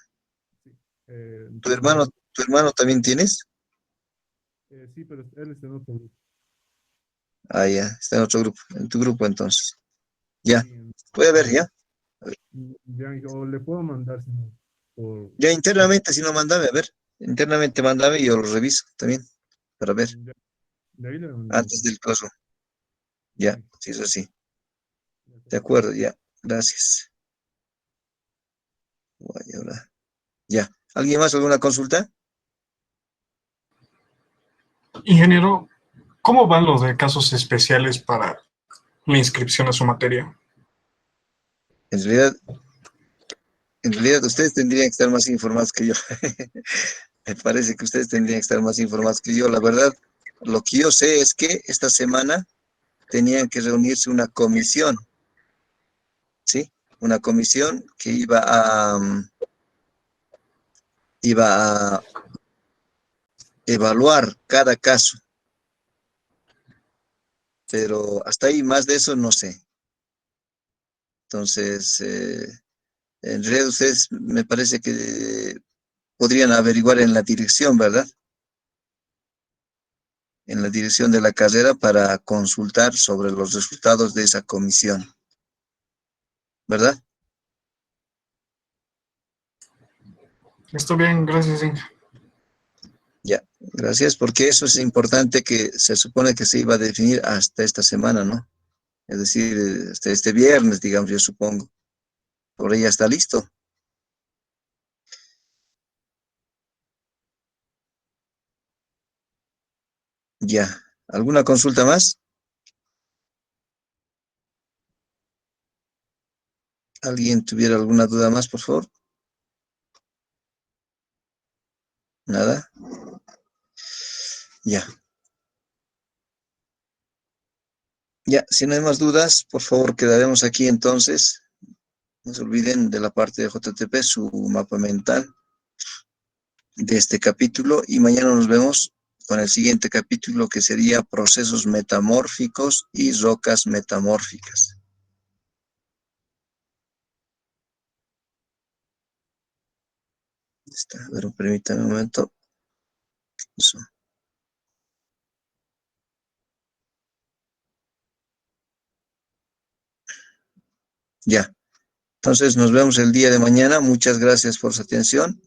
Sí, ¿Tu hermano también tienes? sí, pero él está en otro grupo. Ah, ya, está en otro grupo, en tu grupo entonces. Ya, Sí, voy a ver, ya. ya, o le puedo mandar si no, por... Ya internamente, si no, mándame, a ver. Internamente mándame y yo lo reviso también, para ver, Ya, de ahí le mandamos. antes del coso. Ya, sí, eso sí. Ya, De acuerdo, ya. Gracias. Guay, ahora. Ya. ¿Alguien más, alguna consulta? Ingeniero, ¿cómo van los de casos especiales para mi inscripción a su materia? En realidad, ustedes tendrían que estar más informados que yo. Me parece que ustedes tendrían que estar más informados que yo. La verdad, lo que yo sé es que esta semana tenían que reunirse una comisión, ¿sí? Una comisión que iba a evaluar cada caso, pero hasta ahí más de eso no sé. Entonces, en realidad ustedes me parece que podrían averiguar en la dirección, ¿verdad? En la dirección de la carrera para consultar sobre los resultados de esa comisión, ¿verdad? Estoy bien, gracias, Inge. Ya, gracias, porque eso es importante que se supone que se iba a definir hasta esta semana, ¿no? Es decir, hasta este viernes, digamos, yo supongo. Por ahí ya está listo. Ya. ¿Alguna consulta más? ¿Alguien tuviera alguna duda más, por favor? ¿Nada? Ya. Ya, si no hay más dudas, por favor, quedaremos aquí entonces. No se olviden de la parte de JTP, su mapa mental de este capítulo. Y mañana nos vemos con el siguiente capítulo que sería procesos metamórficos y rocas metamórficas. Está, a ver, permítame un momento. Eso. Ya. Entonces nos vemos el día de mañana. Muchas gracias por su atención.